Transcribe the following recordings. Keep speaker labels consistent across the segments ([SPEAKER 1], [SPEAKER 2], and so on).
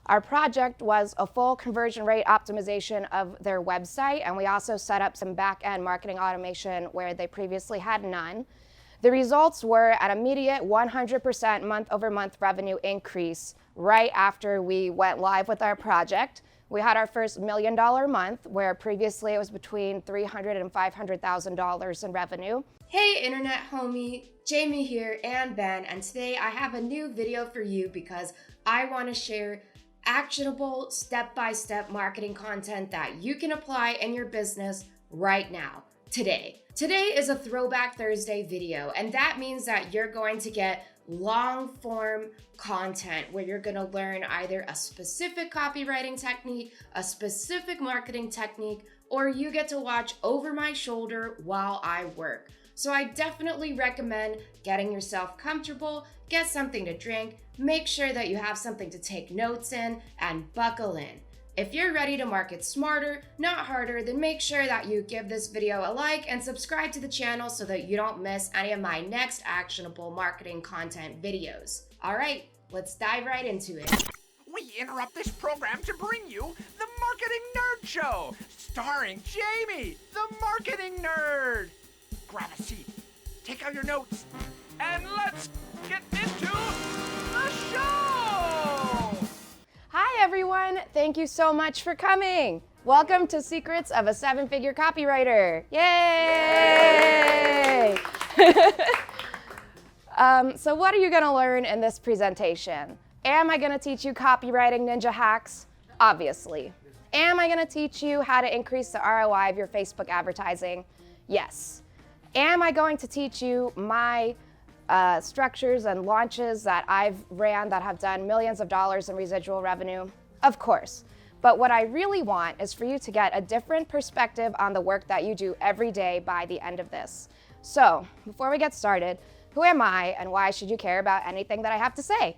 [SPEAKER 1] Our project was a full conversion rate optimization of their website, and we also set up some back-end marketing automation where they previously had none. The results were an immediate 100% month-over-month revenue increase right after we went live with our project. We had our first $1 million month, where previously it was between $300,000 and $500,000 in revenue.
[SPEAKER 2] Hey internet homie, Jamie here and Ben, and today I have a new video for you because I want to share actionable step-by-step marketing content that you can apply in your business right now, today. Today is a Throwback Thursday video, and that means that you're going to get long-form content where you're going to learn either a specific copywriting technique, a specific marketing technique, or you get to watch over my shoulder while I work. So I definitely recommend getting yourself comfortable, get something to drink, make sure that you have something to take notes in, and buckle in. If you're ready to market smarter, not harder, then make sure that you give this video a like and subscribe to the channel so that you don't miss any of my next actionable marketing content videos. All right, let's dive right into it.
[SPEAKER 3] We interrupt this program to bring you the Marketing Nerd Show, starring Jamie, the Marketing Nerd. Grab a seat, take out your notes, and let's get into the show!
[SPEAKER 1] Hi everyone, thank you so much for coming. Welcome to Secrets of a 7-Figure Copywriter. Yay! So what are you gonna learn in this presentation? Am I gonna teach you copywriting ninja hacks? Obviously. Am I gonna teach you how to increase the ROI of your Facebook advertising? Yes. Am I going to teach you my structures and launches that I've ran that have done millions of dollars in residual revenue? Of course. But what I really want is for you to get a different perspective on the work that you do every day by the end of this. So, before we get started, who am I and why should you care about anything that I have to say?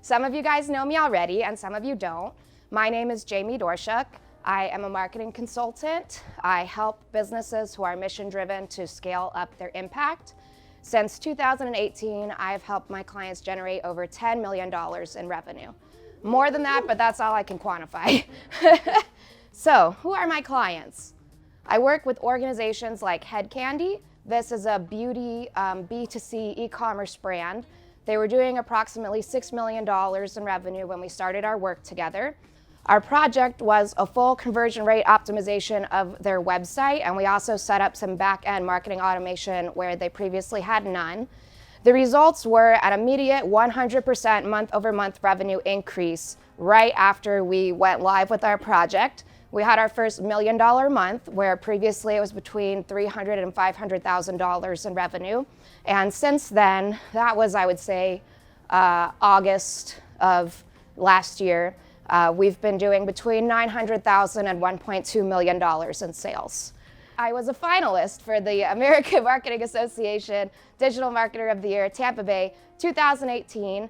[SPEAKER 1] Some of you guys know me already and some of you don't. My name is Jamie Dorshuk. I am a marketing consultant. I help businesses who are mission-driven to scale up their impact. Since 2018, I've helped my clients generate over $10 million in revenue. More than that, but that's all I can quantify. So, who are my clients? I work with organizations like Head Candy. This is a beauty B2C e-commerce brand. They were doing approximately $6 million in revenue when we started our work together. Our project was a full conversion rate optimization of their website, and we also set up some back-end marketing automation where they previously had none. The results were an immediate 100% month-over-month revenue increase right after we went live with our project. We had our first $1 million month, where previously it was between $300,000 and $500,000 in revenue. And since then, that was, I would say, August of last year, we've been doing between $900,000 and $1.2 million in sales. I was a finalist for the American Marketing Association Digital Marketer of the Year, Tampa Bay, 2018,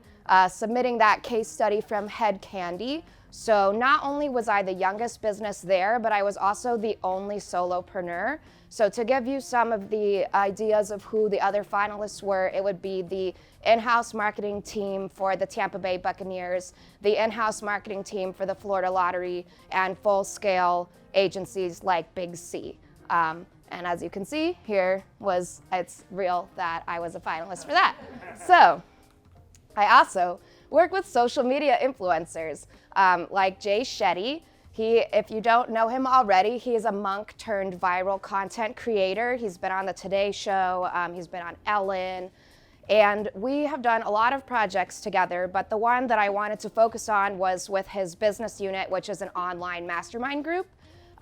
[SPEAKER 1] submitting that case study from Head Candy. So not only was I the youngest business there, but I was also the only solopreneur. So to give you some of the ideas of who the other finalists were, it would be the in-house marketing team for the Tampa Bay Buccaneers, the in-house marketing team for the Florida Lottery, and full-scale agencies like Big C. And as you can see, it's real that I was a finalist for that. So I also work with social media influencers like Jay Shetty. If you don't know him already, he is a monk turned viral content creator. He's been on the Today Show, he's been on Ellen, and we have done a lot of projects together, but the one that I wanted to focus on was with his business unit, which is an online mastermind group.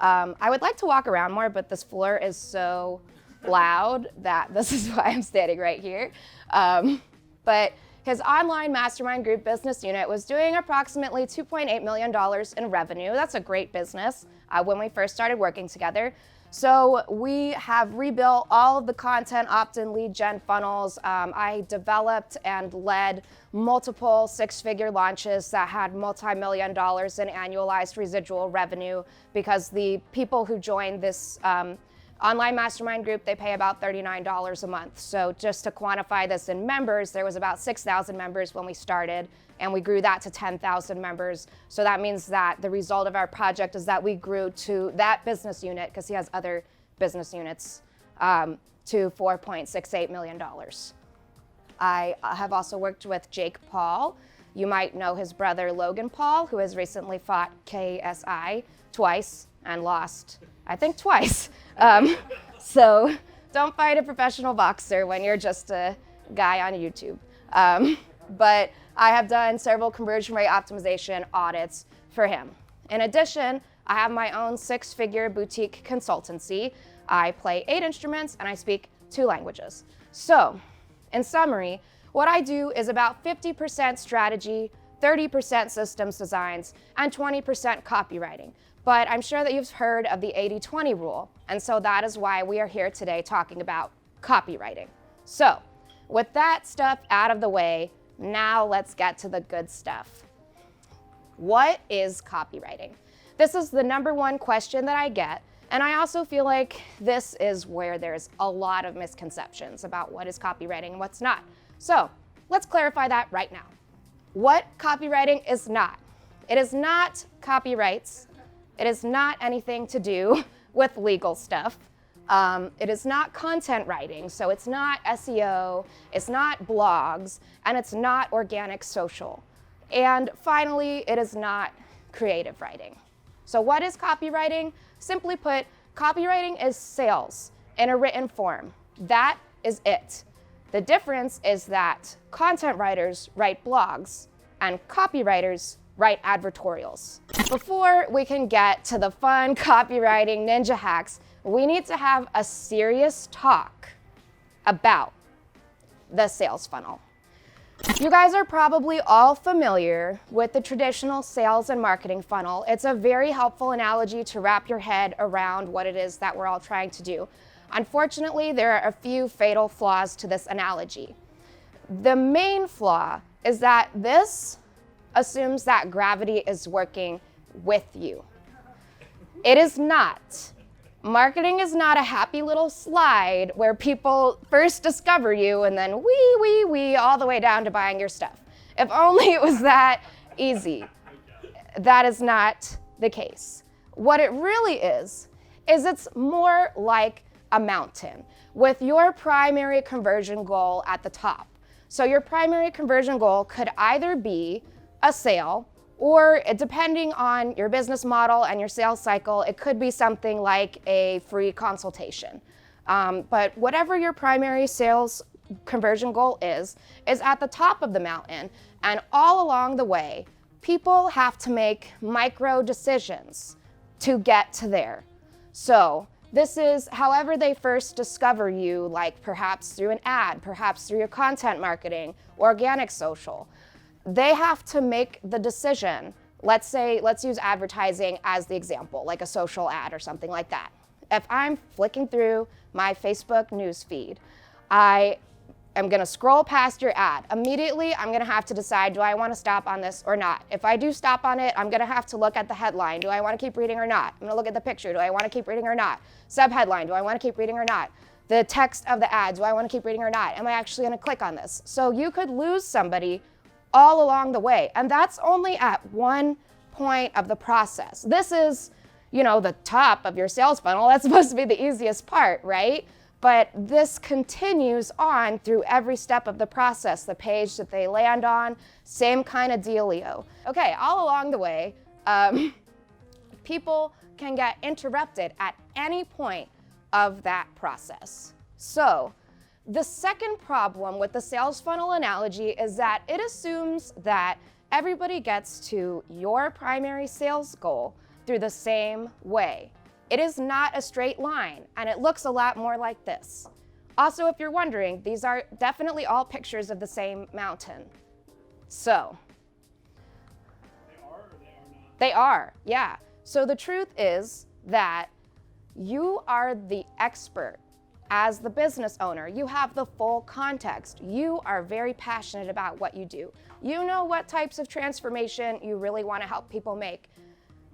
[SPEAKER 1] I would like to walk around more, but this floor is so loud that this is why I'm standing right here. But his online mastermind group business unit was doing approximately $2.8 million in revenue. That's a great business when we first started working together. So we have rebuilt all of the content opt-in lead gen funnels. I developed and led multiple six-figure launches that had multi-million dollars in annualized residual revenue because the people who joined this online mastermind group, they pay about $39 a month. So just to quantify this in members, there was about 6,000 members when we started, and we grew that to 10,000 members. So that means that the result of our project is that we grew to that business unit, because he has other business units, to $4.68 million. I have also worked with Jake Paul. You might know his brother Logan Paul, who has recently fought KSI twice and lost, I think, twice. So don't fight a professional boxer when you're just a guy on YouTube. But I have done several conversion rate optimization audits for him. In addition, I have my own 6-figure boutique consultancy. I play 8 instruments and I speak 2 languages. So, in summary, what I do is about 50% strategy, 30% systems designs, and 20% copywriting. But I'm sure that you've heard of the 80-20 rule, and so that is why we are here today talking about copywriting. So, with that stuff out of the way, now let's get to the good stuff. What is copywriting? This is the #1 question that I get, and I also feel like this is where there's a lot of misconceptions about what is copywriting and what's not. So let's clarify that right now. What copywriting is not. It is not copyrights. It is not anything to do with legal stuff. It is not content writing, so it's not SEO, it's not blogs, and it's not organic social. And finally, it is not creative writing. So what is copywriting? Simply put, copywriting is sales in a written form. That is it. The difference is that content writers write blogs and copywriters write advertorials. Before we can get to the fun copywriting ninja hacks, we need to have a serious talk about the sales funnel. You guys are probably all familiar with the traditional sales and marketing funnel. It's a very helpful analogy to wrap your head around what it is that we're all trying to do. Unfortunately, there are a few fatal flaws to this analogy. The main flaw is that this assumes that gravity is working with you. It is not. Marketing is not a happy little slide where people first discover you and then wee, all the way down to buying your stuff. If only it was that easy. That is not the case. What it really is it's more like a mountain with your primary conversion goal at the top. So your primary conversion goal could either be a sale, or depending on your business model and your sales cycle, it could be something like a free consultation. But whatever your primary sales conversion goal is at the top of the mountain. And all along the way, people have to make micro decisions to get to there. So this is however they first discover you, like perhaps through an ad, perhaps through your content marketing, organic social. They have to make the decision. Let's use advertising as the example, like a social ad or something like that. If I'm flicking through my Facebook news feed, I am gonna scroll past your ad. Immediately, I'm gonna have to decide, do I wanna stop on this or not? If I do stop on it, I'm gonna have to look at the headline. Do I wanna keep reading or not? I'm gonna look at the picture. Do I wanna keep reading or not? Subheadline, do I wanna keep reading or not? The text of the ad, do I wanna keep reading or not? Am I actually gonna click on this? So you could lose somebody all along the way. And that's only at one point of the process. This is, the top of your sales funnel. That's supposed to be the easiest part, right? But this continues on through every step of the process. The page that they land on, same kind of dealio. Okay, all along the way, people can get interrupted at any point of that process. So, the second problem with the sales funnel analogy is that it assumes that everybody gets to your primary sales goal through the same way. It is not a straight line, and it looks a lot more like this. Also, if you're wondering, these are definitely all pictures of the same mountain. So.
[SPEAKER 4] They are or they are not?
[SPEAKER 1] They are, yeah. So the truth is that you are the expert. As the business owner, you have the full context. You are very passionate about what you do. You know what types of transformation you really want to help people make.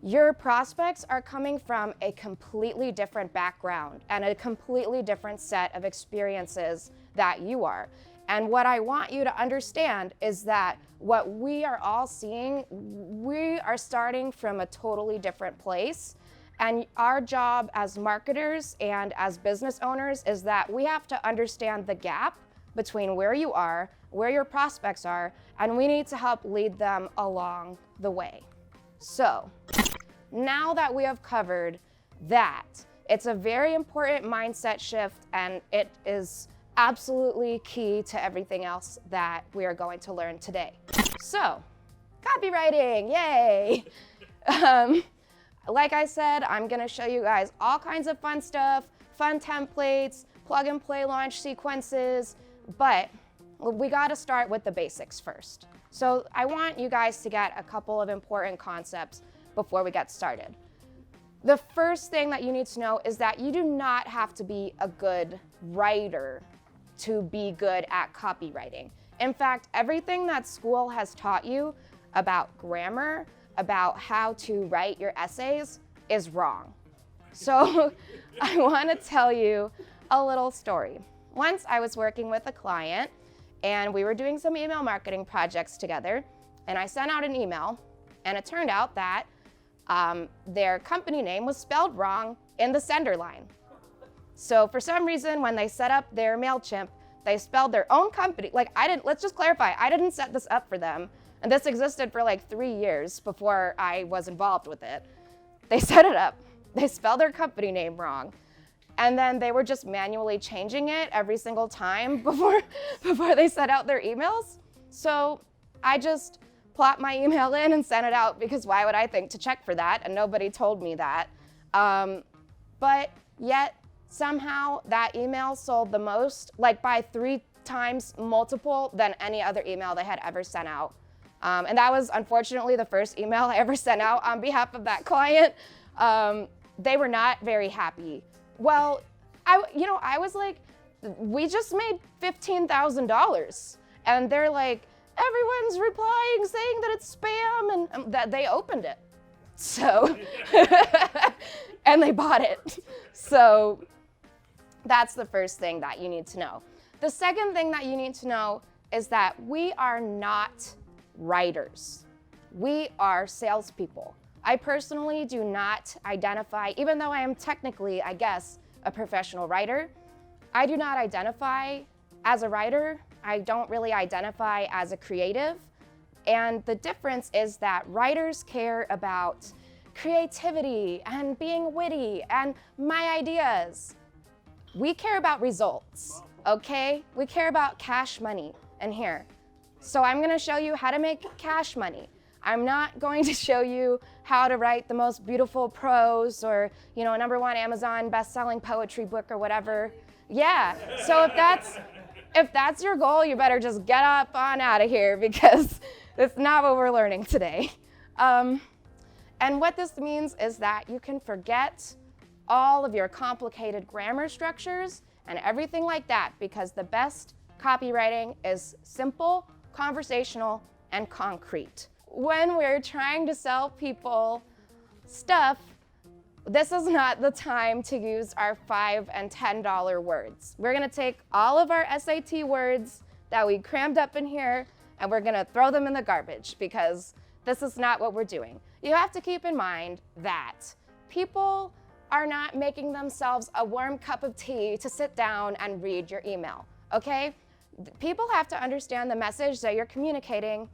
[SPEAKER 1] Your prospects are coming from a completely different background and a completely different set of experiences that you are. And what I want you to understand is that what we are all seeing, we are starting from a totally different place. And our job as marketers and as business owners is that we have to understand the gap between where you are, where your prospects are, and we need to help lead them along the way. So, now that we have covered that, it's a very important mindset shift, and it is absolutely key to everything else that we are going to learn today. So, copywriting, yay! Like I said, I'm gonna show you guys all kinds of fun stuff, fun templates, plug and play launch sequences, but we gotta start with the basics first. So I want you guys to get a couple of important concepts before we get started. The first thing that you need to know is that you do not have to be a good writer to be good at copywriting. In fact, everything that school has taught you about grammar, about how to write your essays is wrong. So I want to tell you a little story. Once I was working with a client and we were doing some email marketing projects together, and I sent out an email, and it turned out that their company name was spelled wrong in the sender line. So for some reason, when they set up their MailChimp, they spelled their own company. Let's just clarify, I didn't set this up for them. And this existed for like 3 years before I was involved with it. They set it up. They spelled their company name wrong. And then they were just manually changing it every single time before they sent out their emails. So I just plopped my email in and sent it out, because why would I think to check for that? And nobody told me that. But yet somehow that email sold the most, like by 3 times multiple than any other email they had ever sent out. And that was unfortunately the first email I ever sent out on behalf of that client. They were not very happy. Well, I was like, we just made $15,000. And they're like, everyone's replying saying that it's spam, and that they opened it. So, and they bought it. So that's the first thing that you need to know. The second thing that you need to know is that we are not writers. We are salespeople. I personally do not identify, even though I am technically, I guess, a professional writer, I do not identify as a writer. I don't really identify as a creative. And the difference is that writers care about creativity and being witty and my ideas. We care about results, okay? We care about cash money. And here, so I'm gonna show you how to make cash money. I'm not going to show you how to write the most beautiful prose or, a #1 Amazon best-selling poetry book or whatever. Yeah, so if that's your goal, you better just get up on out of here, because it's not what we're learning today. And what this means is that you can forget all of your complicated grammar structures and everything like that, because the best copywriting is simple, conversational, and concrete. When we're trying to sell people stuff, this is not the time to use our $5 and $10 words. We're gonna take all of our SAT words that we crammed up in here, and we're gonna throw them in the garbage, because this is not what we're doing. You have to keep in mind that people are not making themselves a warm cup of tea to sit down and read your email, okay? People have to understand the message that you're communicating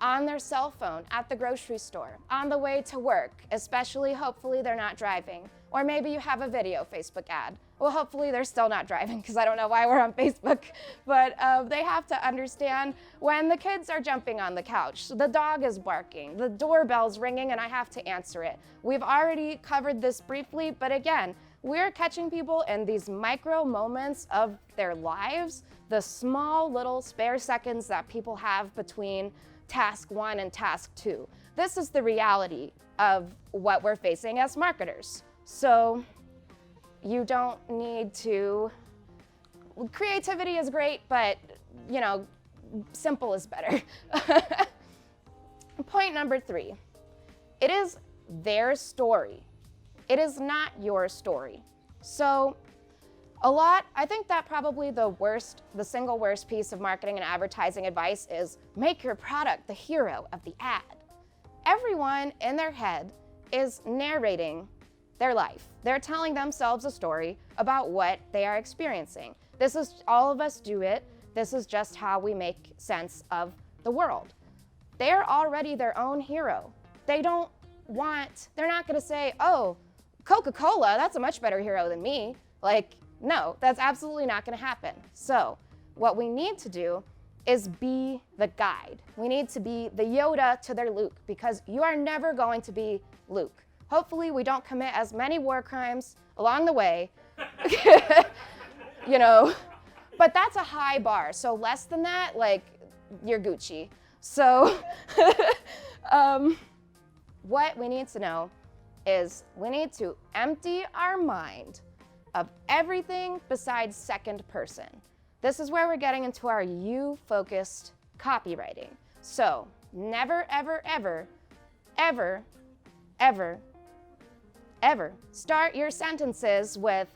[SPEAKER 1] on their cell phone, at the grocery store, on the way to work, especially hopefully they're not driving. Or maybe you have a video Facebook ad. Well, hopefully they're still not driving, because I don't know why we're on Facebook. But they have to understand when the kids are jumping on the couch, the dog is barking, the doorbell's ringing, and I have to answer it. We've already covered this briefly, but again, we're catching people in these micro moments of their lives, the small little spare seconds that people have between task 1 and task 2. This is the reality of what we're facing as marketers. So you don't need to, creativity is great, but simple is better. Point number 3, it is their story. It is not your story. So I think that probably the single worst piece of marketing and advertising advice is make your product the hero of the ad. Everyone in their head is narrating their life. They're telling themselves a story about what they are experiencing. All of us do it. This is just how we make sense of the world. They're already their own hero. They're not gonna say, oh, Coca-Cola, that's a much better hero than me. No, that's absolutely not gonna happen. So what we need to do is be the guide. We need to be the Yoda to their Luke, because you are never going to be Luke. Hopefully we don't commit as many war crimes along the way, but that's a high bar. So less than that, you're Gucci. So what we need to know is we need to empty our mind of everything besides second person. This is where we're getting into our you-focused copywriting. So never, ever, ever, ever, ever, ever start your sentences with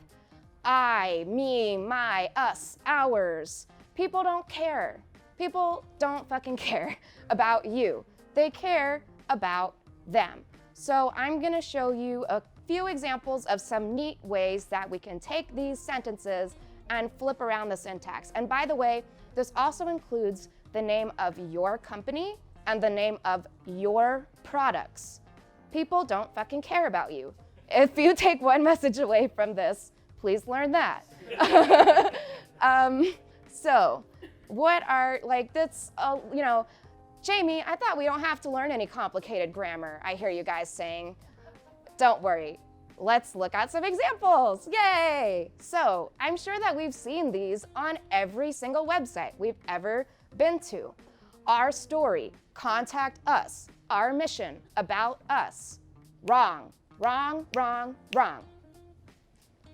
[SPEAKER 1] I, me, my, us, ours. People don't care. People don't fucking care about you. They care about them. So I'm gonna show you a few examples of some neat ways that we can take these sentences and flip around the syntax. And by the way, this also includes the name of your company and the name of your products. People don't fucking care about you. If you take one message away from this, please learn that. So what are, Jamie, I thought we don't have to learn any complicated grammar, I hear you guys saying. Don't worry, let's look at some examples, yay! So I'm sure that we've seen these on every single website we've ever been to. Our story, contact us. Our mission, about us. Wrong, wrong, wrong, wrong.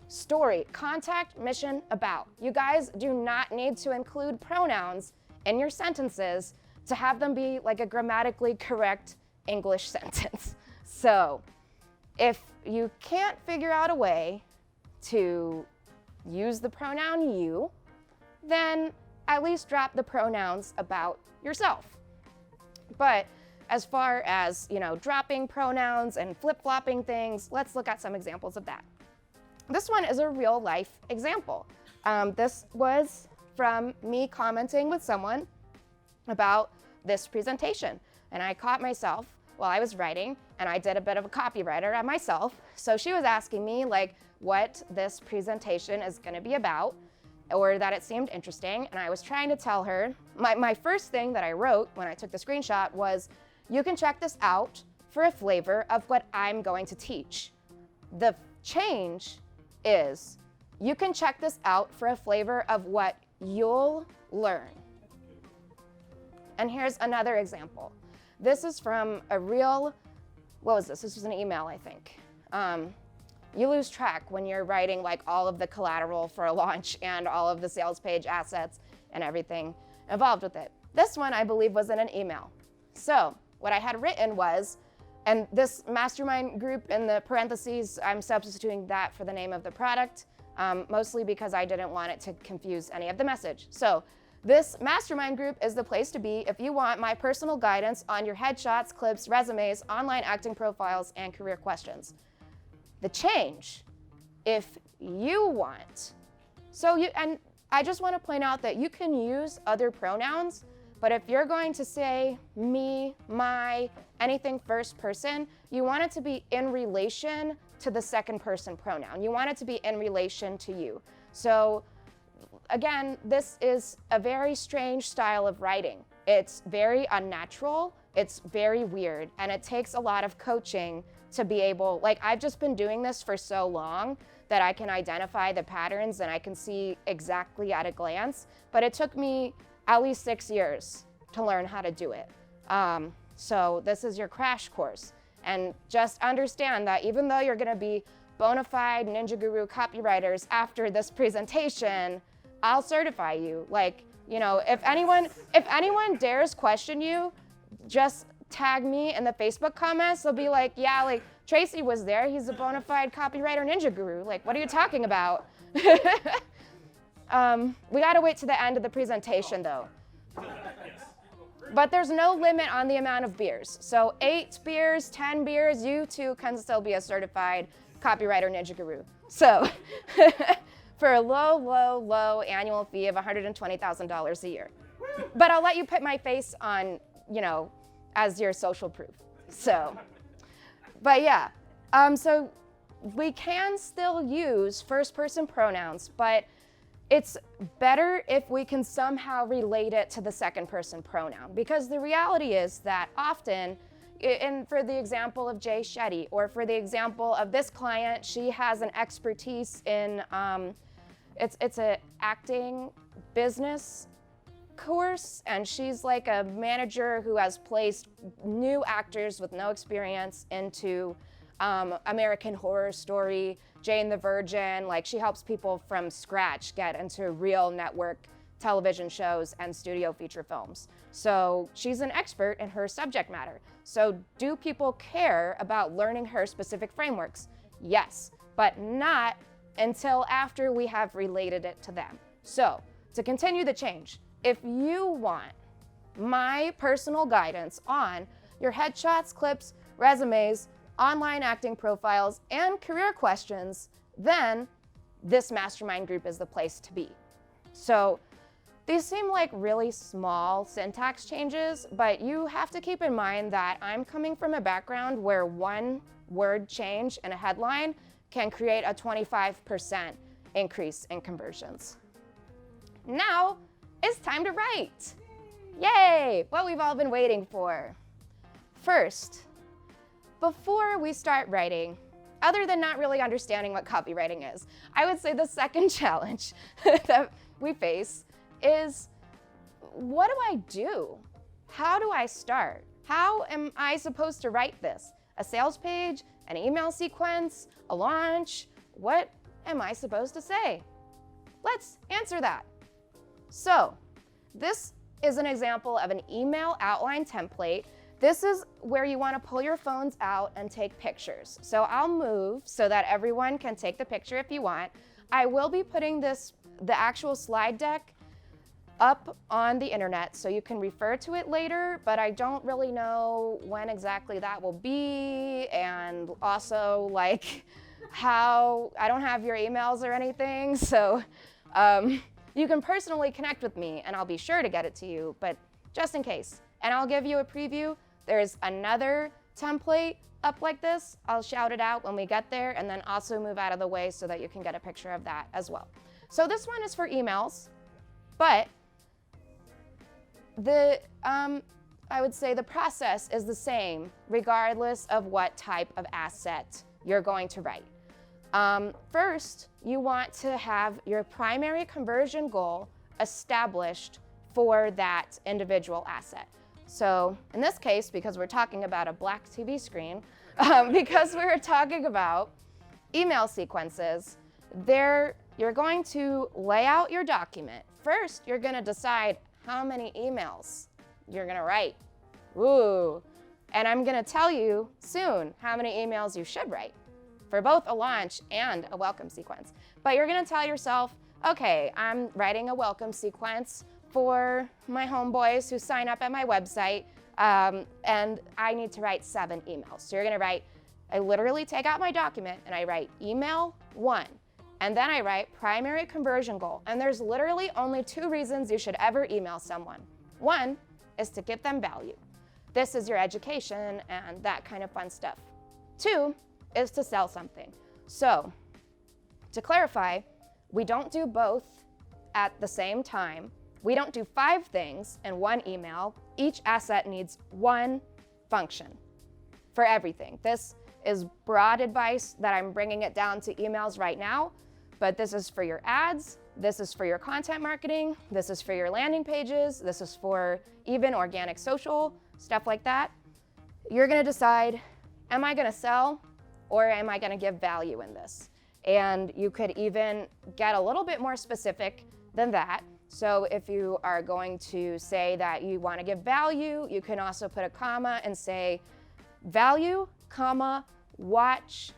[SPEAKER 1] Story, contact, mission, about. You guys do not need to include pronouns in your sentences to have them be like a grammatically correct English sentence. So if you can't figure out a way to use the pronoun you, then at least drop the pronouns about yourself. But as far as, dropping pronouns and flip-flopping things, let's look at some examples of that. This one is a real life example. This was from me commenting with someone about this presentation. And I caught myself while I was writing, and I did a bit of a copywriter on myself. So she was asking me what this presentation is gonna be about, or that it seemed interesting. And I was trying to tell her, my first thing that I wrote when I took the screenshot was, you can check this out for a flavor of what I'm going to teach. The change is, you can check this out for a flavor of what you'll learn. And here's another example. This is from a real, what was this? This was an email, I think. You lose track when you're writing all of the collateral for a launch and all of the sales page assets and everything involved with it. This one, I believe, was in an email. So what I had written was, and this mastermind group in the parentheses, I'm substituting that for the name of the product, mostly because I didn't want it to confuse any of the message. So this mastermind group is the place to be if you want my personal guidance on your headshots, clips, resumes, online acting profiles, and career questions. The change, if you want. And I just want to point out that you can use other pronouns, but if you're going to say me, my, anything first person, you want it to be in relation to the second person pronoun. You want it to be in relation to you. So again, this is a very strange style of writing. It's very unnatural, it's very weird, and it takes a lot of coaching to be able, I've just been doing this for so long that I can identify the patterns and I can see exactly at a glance, but it took me at least 6 years to learn how to do it. So this is your crash course. And just understand that even though you're gonna be bona fide Ninja Guru copywriters after this presentation, I'll certify you. If anyone dares question you, just tag me in the Facebook comments, they'll be like, yeah, like Tracy was there. He's a bona fide copywriter ninja guru. Like, what are you talking about? We gotta wait to the end of the presentation though. But there's no limit on the amount of beers. So 8 beers, 10 beers, you too can still be a certified copywriter ninja guru. So for a low annual fee of $120,000 a year. But I'll let you put my face on, as your social proof. So, but yeah, so we can still use first-person pronouns, but it's better if we can somehow relate it to the second-person pronoun, because the reality is that often, and for the example of Jay Shetty, or for the example of this client, she has an expertise in, it's an acting business course, and she's like a manager who has placed new actors with no experience into American Horror Story, Jane the Virgin. Like, she helps people from scratch get into real network television shows and studio feature films. So she's an expert in her subject matter. So do people care about learning her specific frameworks? Yes, but not until after we have related it to them. So to continue the change, if you want my personal guidance on your headshots, clips, resumes, online acting profiles, and career questions, then this mastermind group is the place to be. So these seem like really small syntax changes, but you have to keep in mind that I'm coming from a background where one word change in a headline can create a 25% increase in conversions. Now it's time to write. Yay, what we've all been waiting for. First, before we start writing, other than not really understanding what copywriting is, I would say the second challenge that we face is, what do I do? How do I start? How am I supposed to write this? A sales page, an email sequence, a launch? What am I supposed to say? Let's answer that. So, this is an example of an email outline template. This is where you want to pull your phones out and take pictures. So I'll move so that everyone can take the picture if you want. I will be putting the actual slide deck up on the internet so you can refer to it later, but I don't really know when exactly that will be, and also like how, I don't have your emails or anything, so you can personally connect with me and I'll be sure to get it to you, but just in case. And I'll give you a preview. There's another template up like this. I'll shout it out when we get there, and then also move out of the way so that you can get a picture of that as well. So this one is for emails, but I would say the process is the same regardless of what type of asset you're going to write. First, you want to have your primary conversion goal established for that individual asset. So in this case, because we're talking about a black TV screen, because we're talking about email sequences, you're going to lay out your document. First, you're going to decide how many emails you're going to write. Ooh. And I'm going to tell you soon how many emails you should write for both a launch and a welcome sequence. But you're going to tell yourself, okay, I'm writing a welcome sequence for my homeboys who sign up at my website, and I need to write 7 emails. So you're going to write, I literally take out my document and I write email 1. And then I write primary conversion goal. And there's literally only 2 reasons you should ever email someone. 1 is to give them value. This is your education and that kind of fun stuff. 2 is to sell something. So to clarify, we don't do both at the same time. We don't do 5 things in one email. Each asset needs 1 function for everything. This is broad advice that I'm bringing it down to emails right now, but this is for your ads, this is for your content marketing, this is for your landing pages, this is for even organic social, stuff like that. You're gonna decide, am I gonna sell or am I gonna give value in this? And you could even get a little bit more specific than that So if you are going to say that you want to give value, you can also put a comma and say value, comma, watch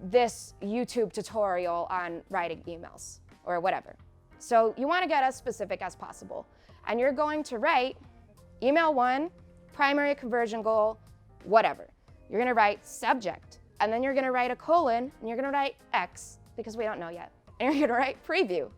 [SPEAKER 1] this YouTube tutorial on writing emails or whatever. So you want to get as specific as possible. And you're going to write email 1, primary conversion goal, whatever. You're going to write subject, and then you're going to write a colon, and you're going to write X, because we don't know yet. And you're going to write preview.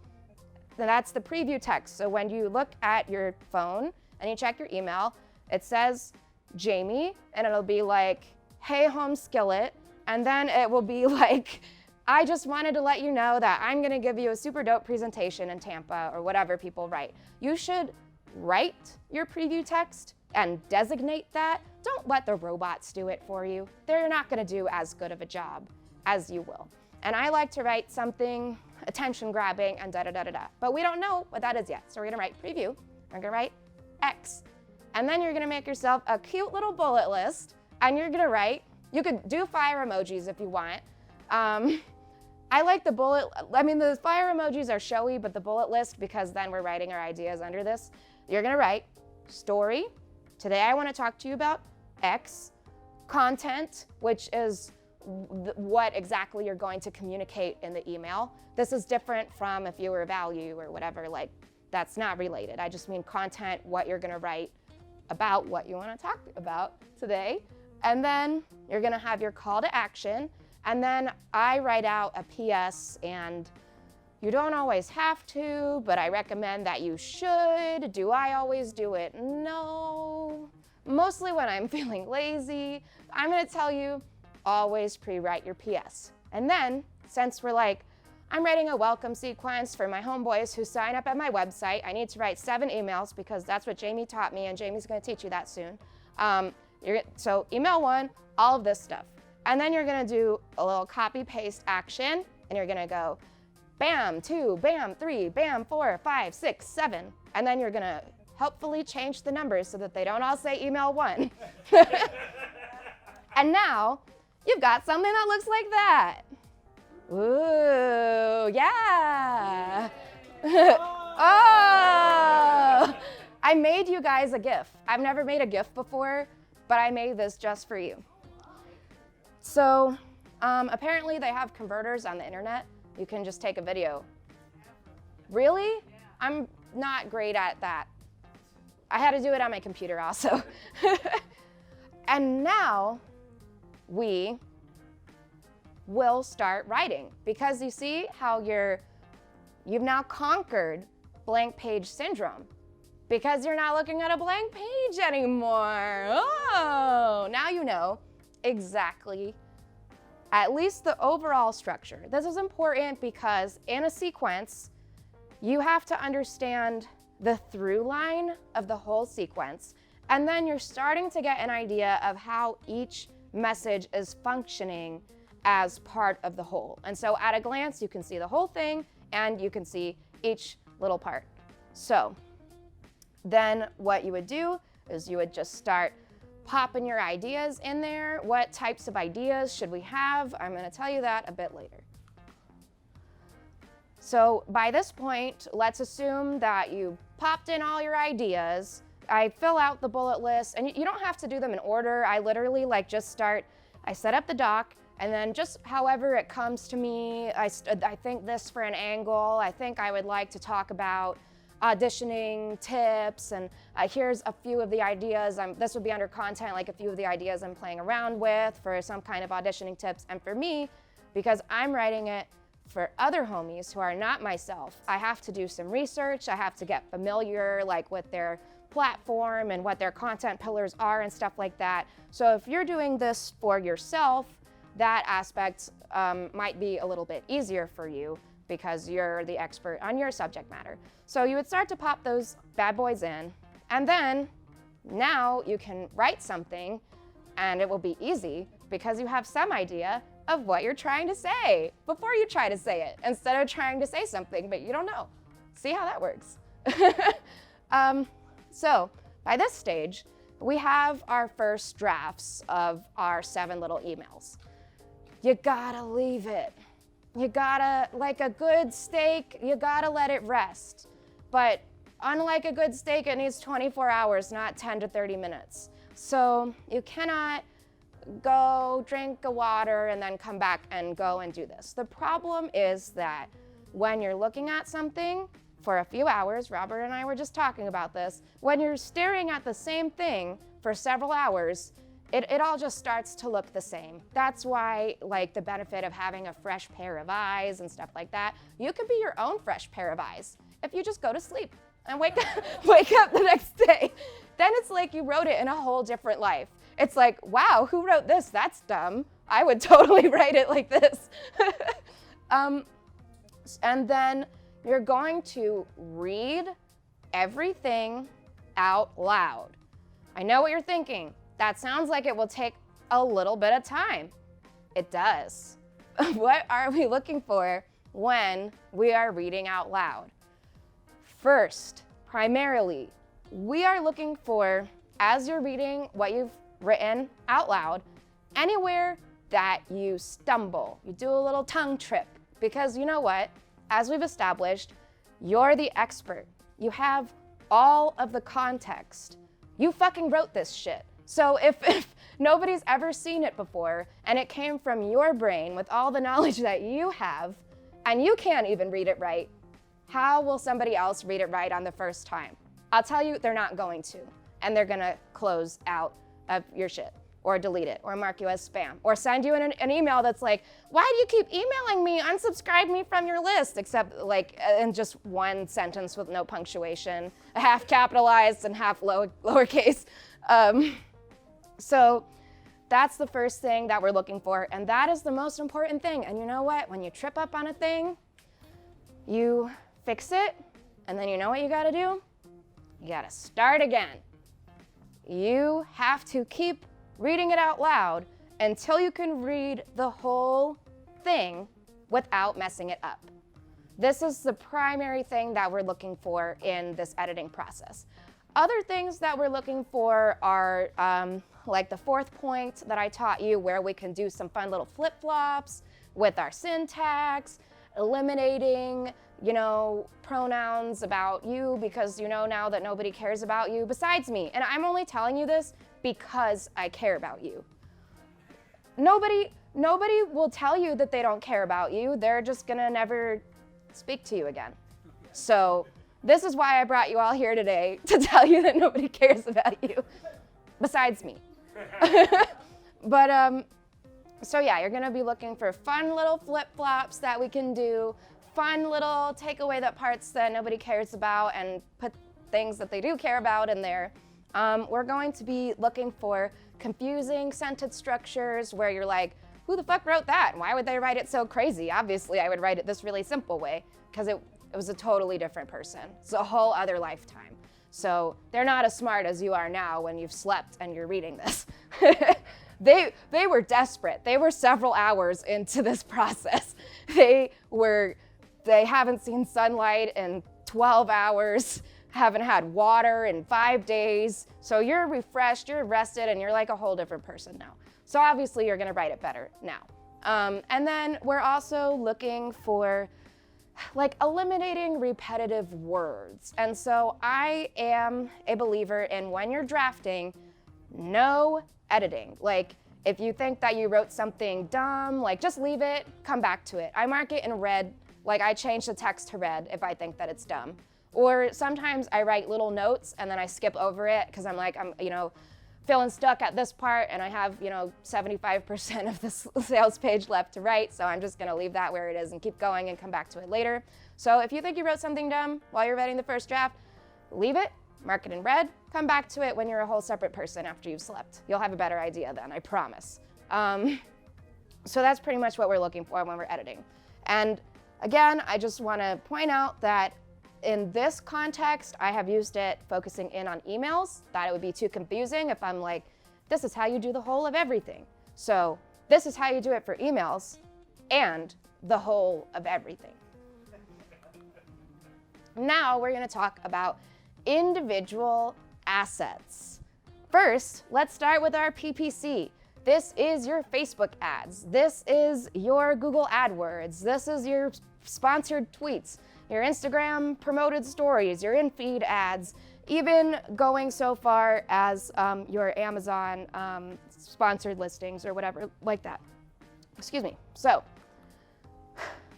[SPEAKER 1] Then that's the preview text. So when you look at your phone and you check your email, it says Jamie, and it'll be like, hey, home skillet. And then it will be like, I just wanted to let you know that I'm going to give you a super dope presentation in Tampa, or whatever people write. You should write your preview text and designate that. Don't let the robots do it for you. They're not going to do as good of a job as you will. And I like to write something attention grabbing and da-da-da-da-da. But we don't know what that is yet. So we're going to write preview. We're going to write X. And then you're going to make yourself a cute little bullet list. And you're going to write, you could do fire emojis if you want. I like the bullet, the fire emojis are showy, but the bullet list, because then we're writing our ideas under this. You're going to write story. Today I want to talk to you about X. Content, which is what exactly you're going to communicate in the email. This is different from if you were value or whatever, like that's not related. I just mean content, what you're going to write about what you want to talk about today. And then you're going to have your call to action. And then I write out a PS, and you don't always have to, but I recommend that you should. Do I always do it? No. Mostly when I'm feeling lazy. I'm going to tell you, always pre-write your PS. And then, since we're like, I'm writing a welcome sequence for my homeboys who sign up at my website, I need to write 7 emails because that's what Jamie taught me, and Jamie's going to teach you that soon. So email 1, all of this stuff. And then you're going to do a little copy paste action, and you're going to go bam 2, bam 3, bam 4, 5, 6, 7. And then you're going to helpfully change the numbers so that they don't all say email 1. And now you've got something that looks like that. Ooh, yeah. Oh, I made you guys a GIF. I've never made a GIF before, but I made this just for you. So apparently they have converters on the internet. You can just take a video. Really? I'm not great at that. I had to do it on my computer also. And now we will start writing, because you see how you've now conquered blank page syndrome, because you're not looking at a blank page anymore. Oh, now you know exactly at least the overall structure. This is important because in a sequence, you have to understand the through line of the whole sequence, and then you're starting to get an idea of how each message is functioning as part of the whole. And so at a glance, you can see the whole thing and you can see each little part. So then what you would do is you would just start popping your ideas in there. What types of ideas should we have? I'm going to tell you that a bit later. So by this point, let's assume that you popped in all your ideas. I fill out the bullet list, and you don't have to do them in order. I literally I set up the doc, and then just however it comes to me, I think this for an angle. I think I would like to talk about auditioning tips, and here's a few of the ideas. This would be under content, like a few of the ideas I'm playing around with for some kind of auditioning tips. And for me, because I'm writing it for other homies who are not myself, I have to do some research. I have to get familiar with their platform and what their content pillars are and stuff like that. So if you're doing this for yourself, that aspect might be a little bit easier for you because you're the expert on your subject matter. So you would start to pop those bad boys in, and then now you can write something, and it will be easy because you have some idea of what you're trying to say before you try to say it, instead of trying to say something but you don't know. See how that works? So by this stage, we have our first drafts of our 7 little emails. You gotta leave it. You gotta, like a good steak, you gotta let it rest. But unlike a good steak, it needs 24 hours, not 10 to 30 minutes. So you cannot go drink a water and then come back and go and do this. The problem is that when you're looking at something for a few hours, Robert and I were just talking about this, when you're staring at the same thing for several hours, it all just starts to look the same. That's why, like, the benefit of having a fresh pair of eyes and stuff like that. You can be your own fresh pair of eyes if you just go to sleep and wake up the next day. Then it's like you wrote it in a whole different life. It's like, wow, who wrote this? That's dumb. I would totally write it like this. And then you're going to read everything out loud. I know what you're thinking. That sounds like it will take a little bit of time. It does. What are we looking for when we are reading out loud? First, primarily, we are looking for, as you're reading what you've written out loud, anywhere that you stumble, you do a little tongue trip, because you know what? As we've established, you're the expert. You have all of the context. You fucking wrote this shit. So if nobody's ever seen it before and it came from your brain with all the knowledge that you have, and you can't even read it right, how will somebody else read it right on the first time? I'll tell you, they're not going to. And they're gonna close out of your shit, or delete it, or mark you as spam, or send you an email that's like, why do you keep emailing me? Unsubscribe me from your list, except like in just one sentence with no punctuation, half capitalized and half lowercase. So that's the first thing that we're looking for, and that is the most important thing. And you know what? When you trip up on a thing, you fix it, and then you know what you gotta do? You gotta start again. You have to keep reading it out loud until you can read the whole thing without messing it up. This is the primary thing that we're looking for in this editing process. Other things that we're looking for are like the fourth point that I taught you, where we can do some fun little flip-flops with our syntax, eliminating, pronouns about you, because you know now that nobody cares about you besides me. And I'm only telling you this because I care about you. Nobody will tell you that they don't care about you. They're just gonna never speak to you again. So this is why I brought you all here today, to tell you that nobody cares about you besides me. But so yeah, you're gonna be looking for fun little flip-flops that we can do, fun little take away the parts that nobody cares about and put things that they do care about in there. We're going to be looking for confusing sentence structures where you're like, who the fuck wrote that? Why would they write it so crazy? Obviously, I would write it this really simple way, because it was a totally different person. It's a whole other lifetime. So they're not as smart as you are now when you've slept and you're reading this. They were desperate. They were several hours into this process. They haven't seen sunlight in 12 hours, haven't had water in 5 days. So you're refreshed, you're rested, and you're like a whole different person now. So obviously you're gonna write it better now. And then we're also looking for like eliminating repetitive words. And so I am a believer in, when you're drafting, no editing. Like, if you think that you wrote something dumb, like, just leave it, come back to it. I mark it in red, like I change the text to red if I think that it's dumb. Or sometimes I write little notes and then I skip over it because I'm like, I'm feeling stuck at this part and I have 75% of this sales page left to write, so I'm just gonna leave that where it is and keep going and come back to it later. So if you think you wrote something dumb while you're writing the first draft, leave it, mark it in red, come back to it when you're a whole separate person after you've slept. You'll have a better idea then, I promise. So that's pretty much what we're looking for when we're editing. And again, I just wanna point out that in this context, I have used it focusing in on emails. Thought it would be too confusing if I'm like, this is how you do the whole of everything. So this is how you do it for emails and the whole of everything. Now we're gonna talk about individual assets. First, let's start with our PPC. This is your Facebook ads. This is your Google AdWords. This is your sponsored tweets. your Instagram promoted stories, your in-feed ads, even going so far as your Amazon sponsored listings or whatever like that. Excuse me. So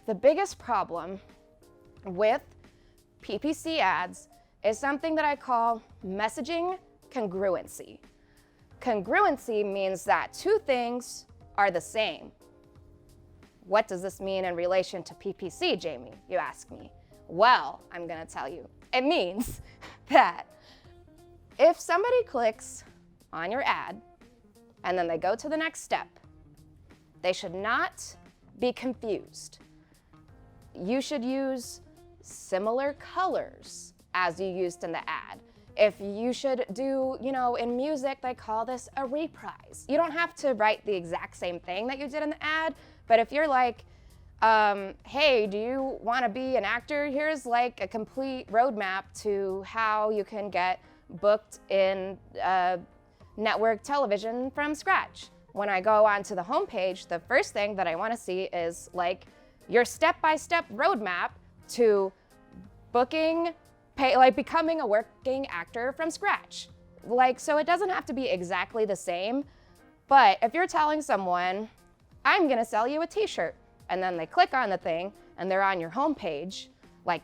[SPEAKER 1] the biggest problem with PPC ads is something that I call messaging congruency. Congruency means that two things are the same. What does this mean in relation to PPC, Jamie? You ask me. Well, I'm gonna tell you. It means that if somebody clicks on your ad and then they go to the next step, they should not be confused. You should use similar colors as you used in the ad. If you should do, in music, they call this a reprise. You don't have to write the exact same thing that you did in the ad, but if you're like, hey, do you want to be an actor? Here's like a complete roadmap to how you can get booked in network television from scratch. When I go onto the homepage, the first thing that I want to see is like your step-by-step roadmap to becoming a working actor from scratch. So it doesn't have to be exactly the same, but if you're telling someone, I'm gonna sell you a t-shirt, and then they click on the thing and they're on your homepage,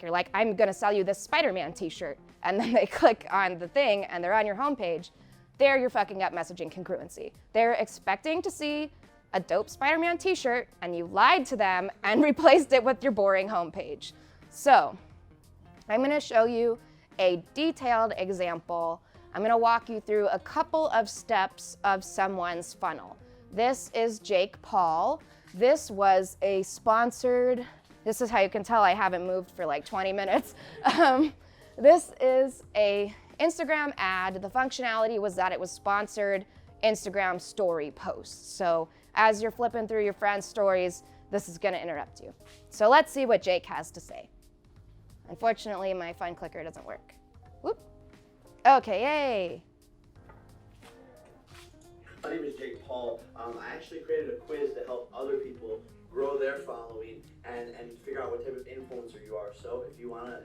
[SPEAKER 1] you're like, I'm gonna sell you this Spider-Man t-shirt, and then they click on the thing and they're on your homepage, there you're fucking up messaging congruency. They're expecting to see a dope Spider-Man t-shirt and you lied to them and replaced it with your boring homepage. So I'm gonna show you a detailed example. I'm gonna walk you through a couple of steps of someone's funnel. This is Jake Paul. This was a sponsored, this is how you can tell I haven't moved for like 20 minutes. This is a Instagram ad. The functionality was that it was sponsored Instagram story posts. So as you're flipping through your friends' stories, this is gonna interrupt you. So let's see what Jake has to say. Unfortunately, my fun clicker doesn't work. Whoop. Okay, yay.
[SPEAKER 5] My name is Jake Paul. I actually created a quiz to help other people grow their following and figure out what type of influencer you are. So if you wanna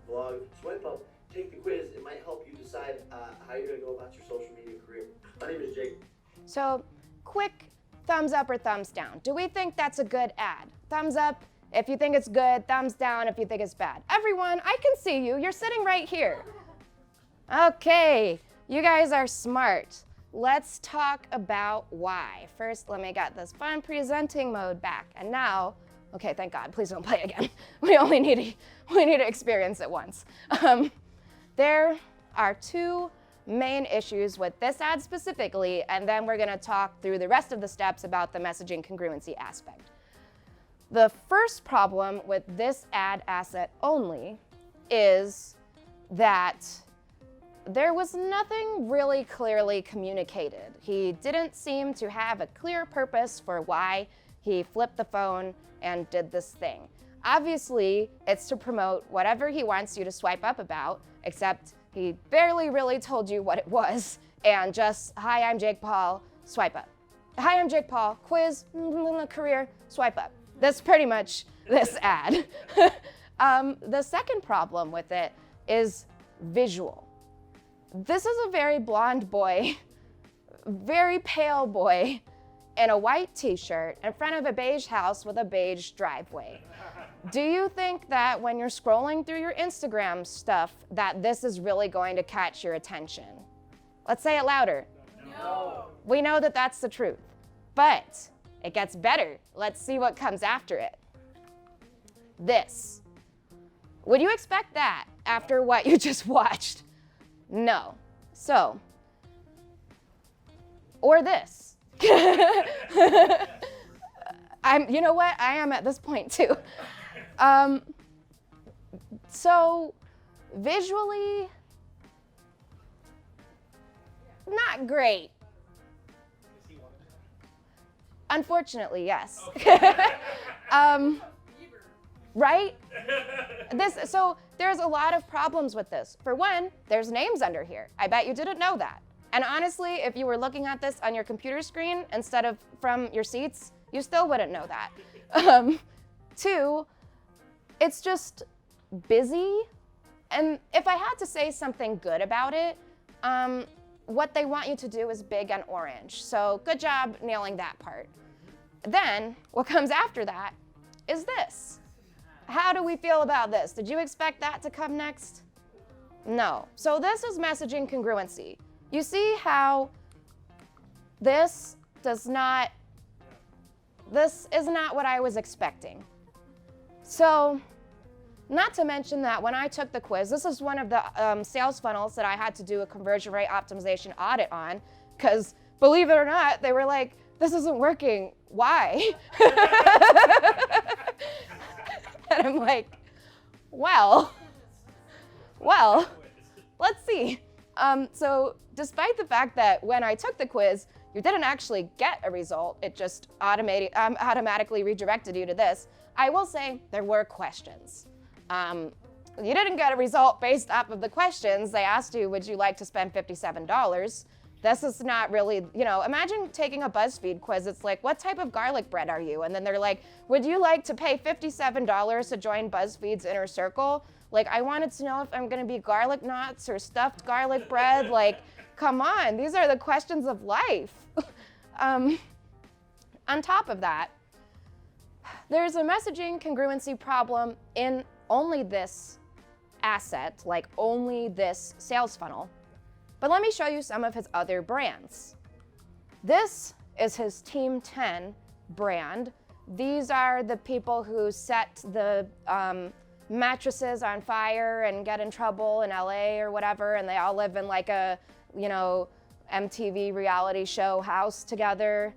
[SPEAKER 5] vlog, swipe up, take the quiz. It might help you decide how you're gonna go about your social media career. My name is Jake.
[SPEAKER 1] So quick thumbs up or thumbs down. Do we think that's a good ad? Thumbs up if you think it's good, thumbs down if you think it's bad. Everyone, I can see you. You're sitting right here. Okay, you guys are smart. Let's talk about why. First, let me get this fun presenting mode back. And now, okay, thank God, please don't play again. We need to experience it once. There are two main issues with this ad specifically, and then we're gonna talk through the rest of the steps about the messaging congruency aspect. The first problem with this ad asset only is that there was nothing really clearly communicated. He didn't seem to have a clear purpose for why he flipped the phone and did this thing. Obviously, it's to promote whatever he wants you to swipe up about, except he barely really told you what it was, and just, hi, I'm Jake Paul, swipe up. Hi, I'm Jake Paul, quiz, career, swipe up. That's pretty much this ad. The second problem with it is visual. This is a very blonde boy, very pale boy, in a white t-shirt in front of a beige house with a beige driveway. Do you think that when you're scrolling through your Instagram stuff that this is really going to catch your attention? Let's say it louder. No. We know that that's the truth, but it gets better. Let's see what comes after it. This. Would you expect that after what you just watched? No. So, or this. You know what? I am at this point too. So, visually, not great. Unfortunately, yes. Right? So there's a lot of problems with this. For one, there's names under here. I bet you didn't know that. And honestly, if you were looking at this on your computer screen instead of from your seats, you still wouldn't know that. Two, it's just busy. And if I had to say something good about it, what they want you to do is big and orange. So good job nailing that part. Then what comes after that is this. How do we feel about this? Did you expect that to come next? No. So this is messaging congruency. You see how this is not what I was expecting. So, not to mention that when I took the quiz, this is one of the sales funnels that I had to do a conversion rate optimization audit on, because believe it or not, they were like, this isn't working. Why? And I'm like, well, let's see. So despite the fact that when I took the quiz, you didn't actually get a result, it just automatically redirected you to this, I will say there were questions. You didn't get a result based off of the questions. They asked you, would you like to spend $57? This is not really, imagine taking a BuzzFeed quiz. It's like, what type of garlic bread are you? And then they're like, would you like to pay $57 to join BuzzFeed's Inner Circle? Like, I wanted to know if I'm gonna be garlic knots or stuffed garlic bread. Like, come on, these are the questions of life. On top of that, there's a messaging congruency problem in only this asset, like only this sales funnel. But let me show you some of his other brands. This is his Team 10 brand. These are the people who set the mattresses on fire and get in trouble in LA or whatever, and they all live in like a, MTV reality show house together.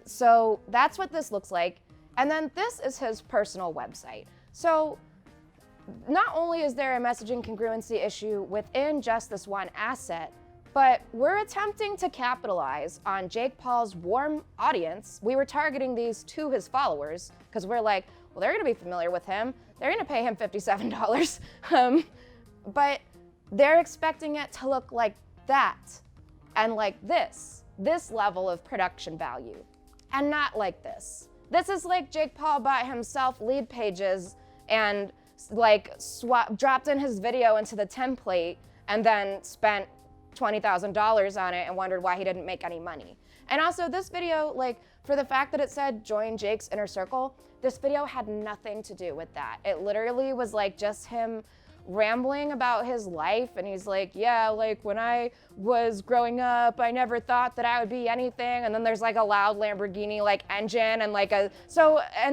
[SPEAKER 1] So that's what this looks like. And then this is his personal website. So not only is there a messaging congruency issue within just this one asset, but we're attempting to capitalize on Jake Paul's warm audience. We were targeting these to his followers because we're like, well, they're gonna be familiar with him. They're gonna pay him $57. But they're expecting it to look like that and like this level of production value, and not like this. This is like Jake Paul bought himself lead pages and dropped in his video into the template and then spent $20,000 on it and wondered why he didn't make any money. And also this video, for the fact that it said join Jake's Inner Circle, this video had nothing to do with that. It literally was just him rambling about his life, and he's like, yeah, when I was growing up, I never thought that I would be anything, and then there's a loud Lamborghini engine and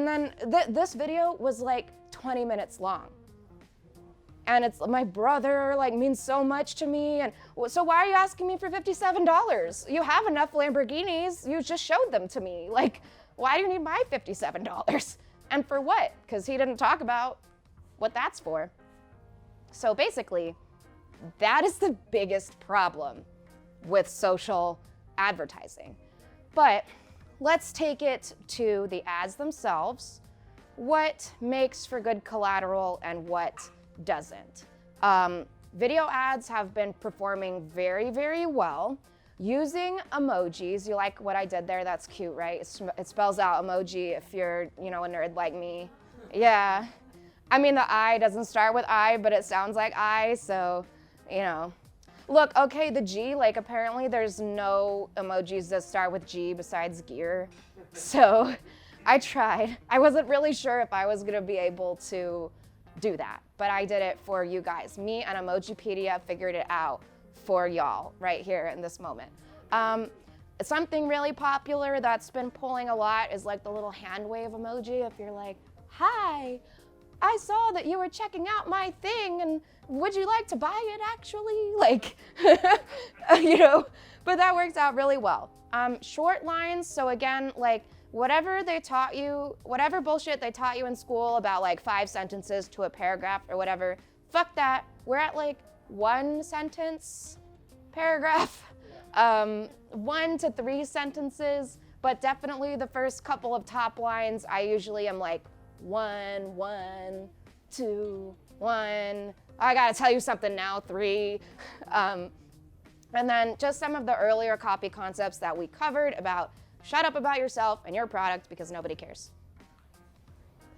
[SPEAKER 1] then this video was 20 minutes long. And it's, my brother means so much to me, and so why are you asking me for $57? You have enough Lamborghinis, you just showed them to me. Why do you need my $57? And for what? Because he didn't talk about what that's for. So basically, that is the biggest problem with social advertising. But let's take it to the ads themselves. What makes for good collateral and what doesn't? Video ads have been performing very, very well. Using emojis, you like what I did there? That's cute, right? It spells out emoji if you're, a nerd like me. Yeah. I mean, the I doesn't start with I, but it sounds like I, so, Look, okay, the G, apparently there's no emojis that start with G besides gear. So I tried. I wasn't really sure if I was gonna be able to do that, but I did it for you guys. Me and Emojipedia figured it out for y'all right here in this moment. Something really popular that's been pulling a lot is the little hand wave emoji. If you're like, hi, I saw that you were checking out my thing, and would you like to buy it actually? But that works out really well. Short lines, so again, whatever they taught you, whatever bullshit they taught you in school about 5 sentences to a paragraph or whatever, fuck that. We're at 1 sentence paragraph, 1 to 3 sentences, but definitely the first couple of top lines, I usually am 1, 1, 2, 1. I gotta tell you something now, 3. And then just some of the earlier copy concepts that we covered about shut up about yourself and your product because nobody cares.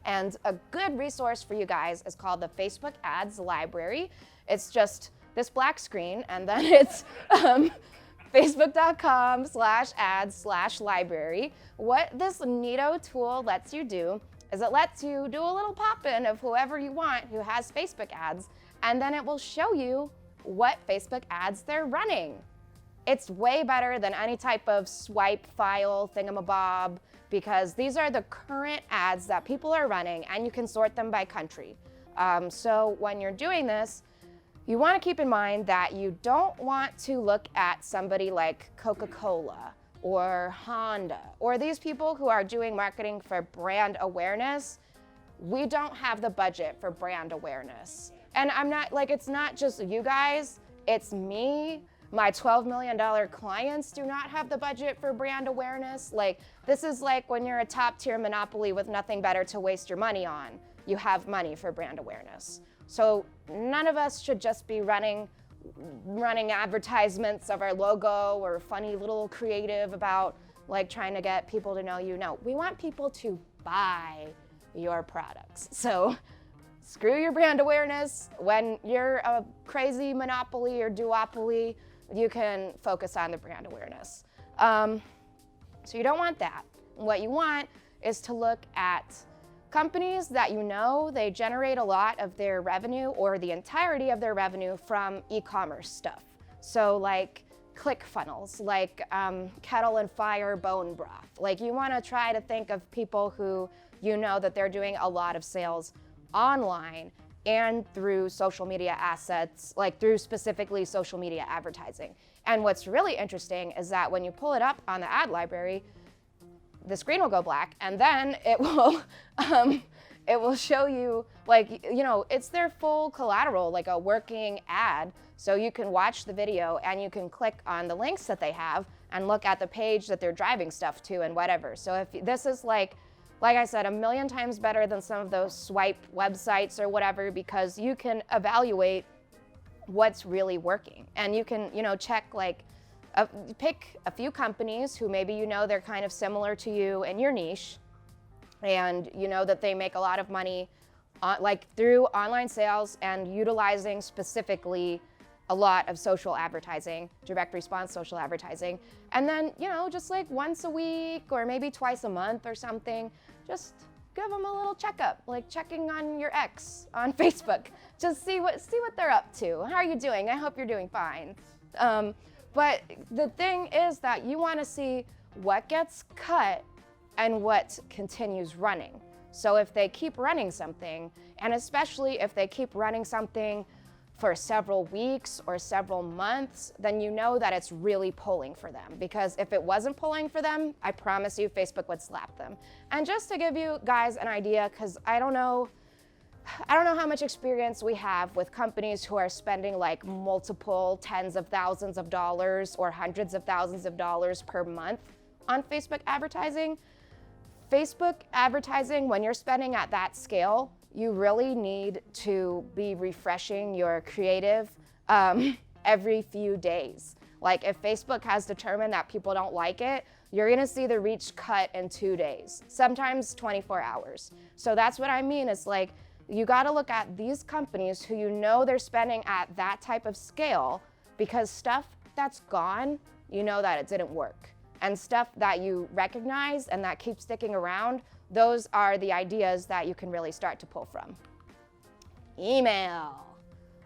[SPEAKER 1] And a good resource for you guys is called the Facebook Ads Library. It's just this black screen, and then it's facebook.com/ads/library. What this neato tool lets you do is it lets you do a little pop-in of whoever you want who has Facebook ads, and then it will show you what Facebook ads they're running. It's way better than any type of swipe file thingamabob, because these are the current ads that people are running, and you can sort them by country. So when you're doing this, you want to keep in mind that you don't want to look at somebody like Coca-Cola or Honda or these people who are doing marketing for brand awareness. We don't have the budget for brand awareness. And I'm not like, it's not just you guys, it's me. My $12 million clients do not have the budget for brand awareness. Like, this is like when you're a top tier monopoly with nothing better to waste your money on. You have money for brand awareness. So none of us should just be running advertisements of our logo or funny little creative about like trying to get people to know you. No, we want people to buy your products. So screw your brand awareness. When you're a crazy monopoly or duopoly, you can focus on the brand awareness. So you don't want that. What you want is to look at companies that you know they generate a lot of their revenue or the entirety of their revenue from e-commerce stuff. So like ClickFunnels, like Kettle and Fire bone broth. Like you want to try to think of people who you know that they're doing a lot of sales online and through social media assets, like through specifically social media advertising. And what's really interesting is that when you pull it up on the ad library, the screen will go black, and then it will show you, like, you know, it's their full collateral, like a working ad. So you can watch the video and you can click on the links that they have and look at the page that they're driving stuff to and whatever. So if this is like I said, 1,000,000 times better than some of those swipe websites or whatever, because you can evaluate what's really working. And you can, you know, check like, pick a few companies who maybe you know they're kind of similar to you in your niche, and you know that they make a lot of money like through online sales and utilizing specifically a lot of social advertising, direct response social advertising. And then, you know, just like once a week or maybe twice a month or something, just give them a little checkup, like checking on your ex on Facebook. Just see what they're up to. How are you doing? I hope you're doing fine. But the thing is that you want to see what gets cut and what continues running. So if they keep running something, and especially if they keep running something for several weeks or several months, then you know that it's really pulling for them. Because if it wasn't pulling for them, I promise you Facebook would slap them. And just to give you guys an idea, because I don't know how much experience we have with companies who are spending like multiple tens of thousands of dollars or hundreds of thousands of dollars per month on Facebook advertising. Facebook advertising, when you're spending at that scale, you really need to be refreshing your creative every few days. Like if Facebook has determined that people don't like it, you're gonna see the reach cut in 2 days, sometimes 24 hours. So that's what I mean, is like, you gotta look at these companies who you know they're spending at that type of scale, because stuff that's gone, you know that it didn't work. And stuff that you recognize and that keeps sticking around, those are the ideas that you can really start to pull from. Email.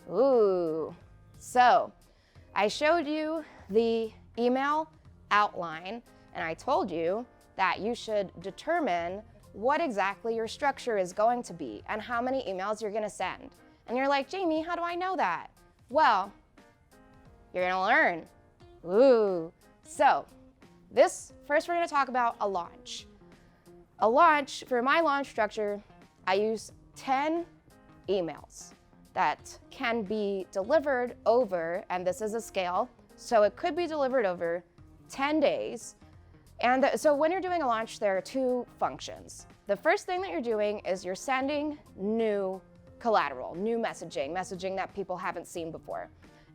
[SPEAKER 1] Ooh. So I showed you the email outline, and I told you that you should determine what exactly your structure is going to be and how many emails you're gonna send. And you're like, Jamie, how do I know that? Well, you're gonna learn. Ooh. So first we're gonna talk about a launch. A launch, for my launch structure, I use 10 emails that can be delivered over, and this is a scale, so it could be delivered over 10 days. And so when you're doing a launch, there are two functions. The first thing that you're doing is you're sending new collateral, new messaging that people haven't seen before.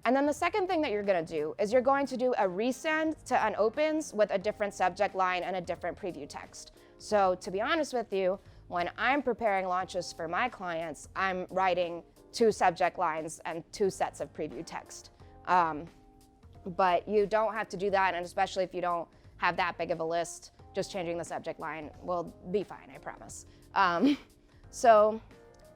[SPEAKER 1] And then the second thing that you're gonna do is you're going to do a resend to unopens with a different subject line and a different preview text. So to be honest with you, when I'm preparing launches for my clients, I'm writing 2 subject lines and 2 sets of preview text. But you don't have to do that, and especially if you don't have that big of a list, just changing the subject line will be fine, I promise. So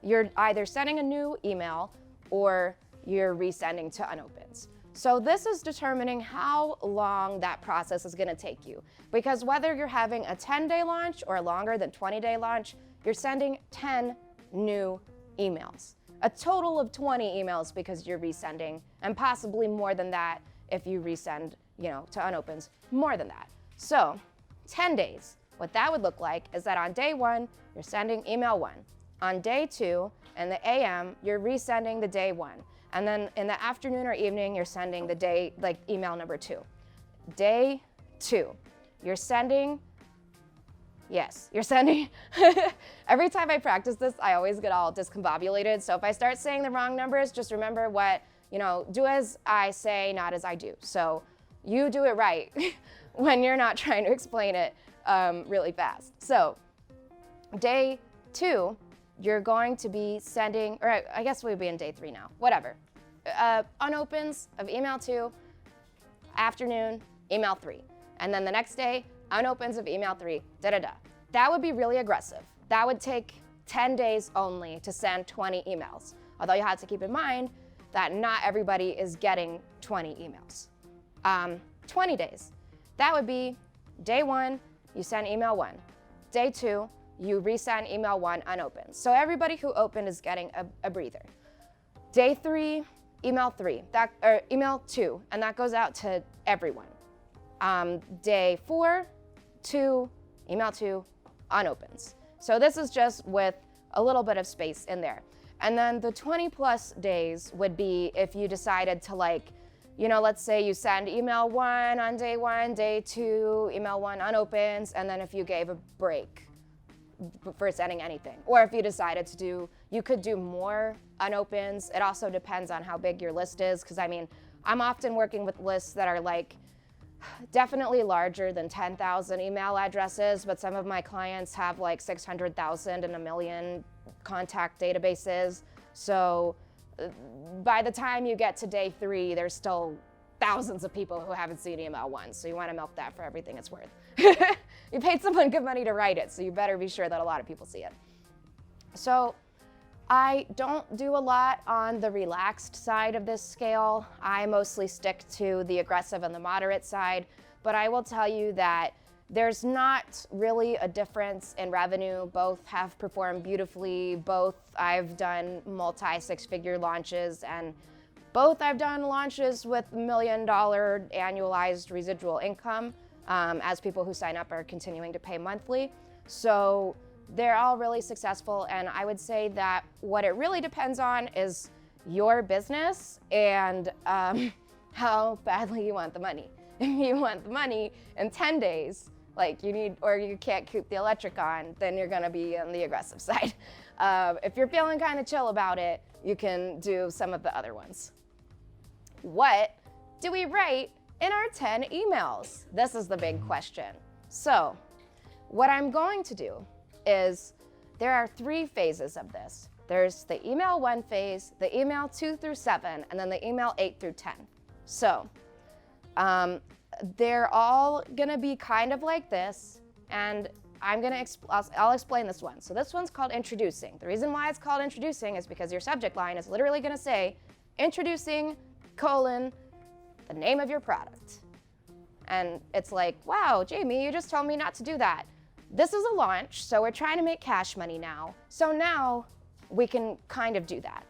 [SPEAKER 1] you're either sending a new email or you're resending to unopens. So this is determining how long that process is gonna take you. Because whether you're having a 10-day launch or a longer than 20-day launch, you're sending 10 new emails. A total of 20 emails because you're resending, and possibly more than that if you resend, to unopens, more than that. So 10 days, what that would look like is that on day 1, you're sending email 1. On day 2, in the AM, you're resending the day 1. And then in the afternoon or evening, you're sending the day, email number 2. Day 2, you're sending, every time I practice this, I always get all discombobulated. So if I start saying the wrong numbers, just remember what, do as I say, not as I do. So you do it right when you're not trying to explain it really fast. So day 2, you're going to be sending, or I guess we'd be in day 3 now, whatever. Unopens of email 2, afternoon, email 3. And then the next day, unopens of email 3, da-da-da. That would be really aggressive. That would take 10 days only to send 20 emails. Although you have to keep in mind that not everybody is getting 20 emails. 20 days. That would be day 1, you send email 1. Day 2, you resend email 1 unopened. So everybody who opened is getting a breather. Day 3, email 3, or email 2, and that goes out to everyone. Day 4, 2, email 2, unopens. So this is just with a little bit of space in there. And then the 20 plus days would be if you decided to let's say you send email 1 on day 1, day 2, email 1 unopens, and then if you gave a break for sending anything. Or if you decided you could do more unopens. It also depends on how big your list is, because I'm often working with lists that are definitely larger than 10,000 email addresses, but some of my clients have 600,000 and 1 million contact databases. So by the time you get to day 3, there's still thousands of people who haven't seen email 1, so you want to milk that for everything it's worth. You paid someone good money to write it, so you better be sure that a lot of people see it. So I don't do a lot on the relaxed side of this scale. I mostly stick to the aggressive and the moderate side, but I will tell you that there's not really a difference in revenue. Both have performed beautifully. Both I've done multi-6-figure launches, and both I've done launches with $1 million annualized residual income, as people who sign up are continuing to pay monthly. So they're all really successful, and I would say that what it really depends on is your business and how badly you want the money. If you want the money in 10 days, or you can't keep the electric on, then you're gonna be on the aggressive side. If you're feeling kind of chill about it, you can do some of the other ones. What do we write in our 10 emails? This is the big question. So what I'm going to do is there are 3 phases of this. There's the email 1 phase, the email 2 through 7, and then the email 8 through 10. So they're all gonna be kind of like this, and I'll explain this one. So this one's called introducing. The reason why it's called introducing is because your subject line is literally gonna say, introducing, the name of your product. And it's wow, Jamie, you just told me not to do that. This is a launch, so we're trying to make cash money now. So now we can kind of do that.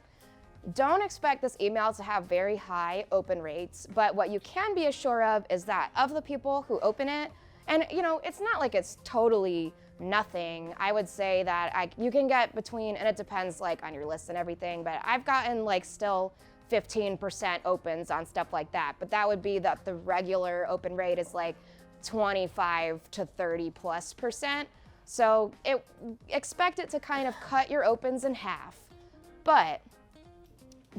[SPEAKER 1] Don't expect this email to have very high open rates, but what you can be assured of is that of the people who open it, and it's not like it's totally nothing. I would say that you can get between, and it depends on your list and everything, but I've gotten still 15% opens on stuff like that. But that would be that the regular open rate is 25 to 30+%. So expect it to kind of cut your opens in half. But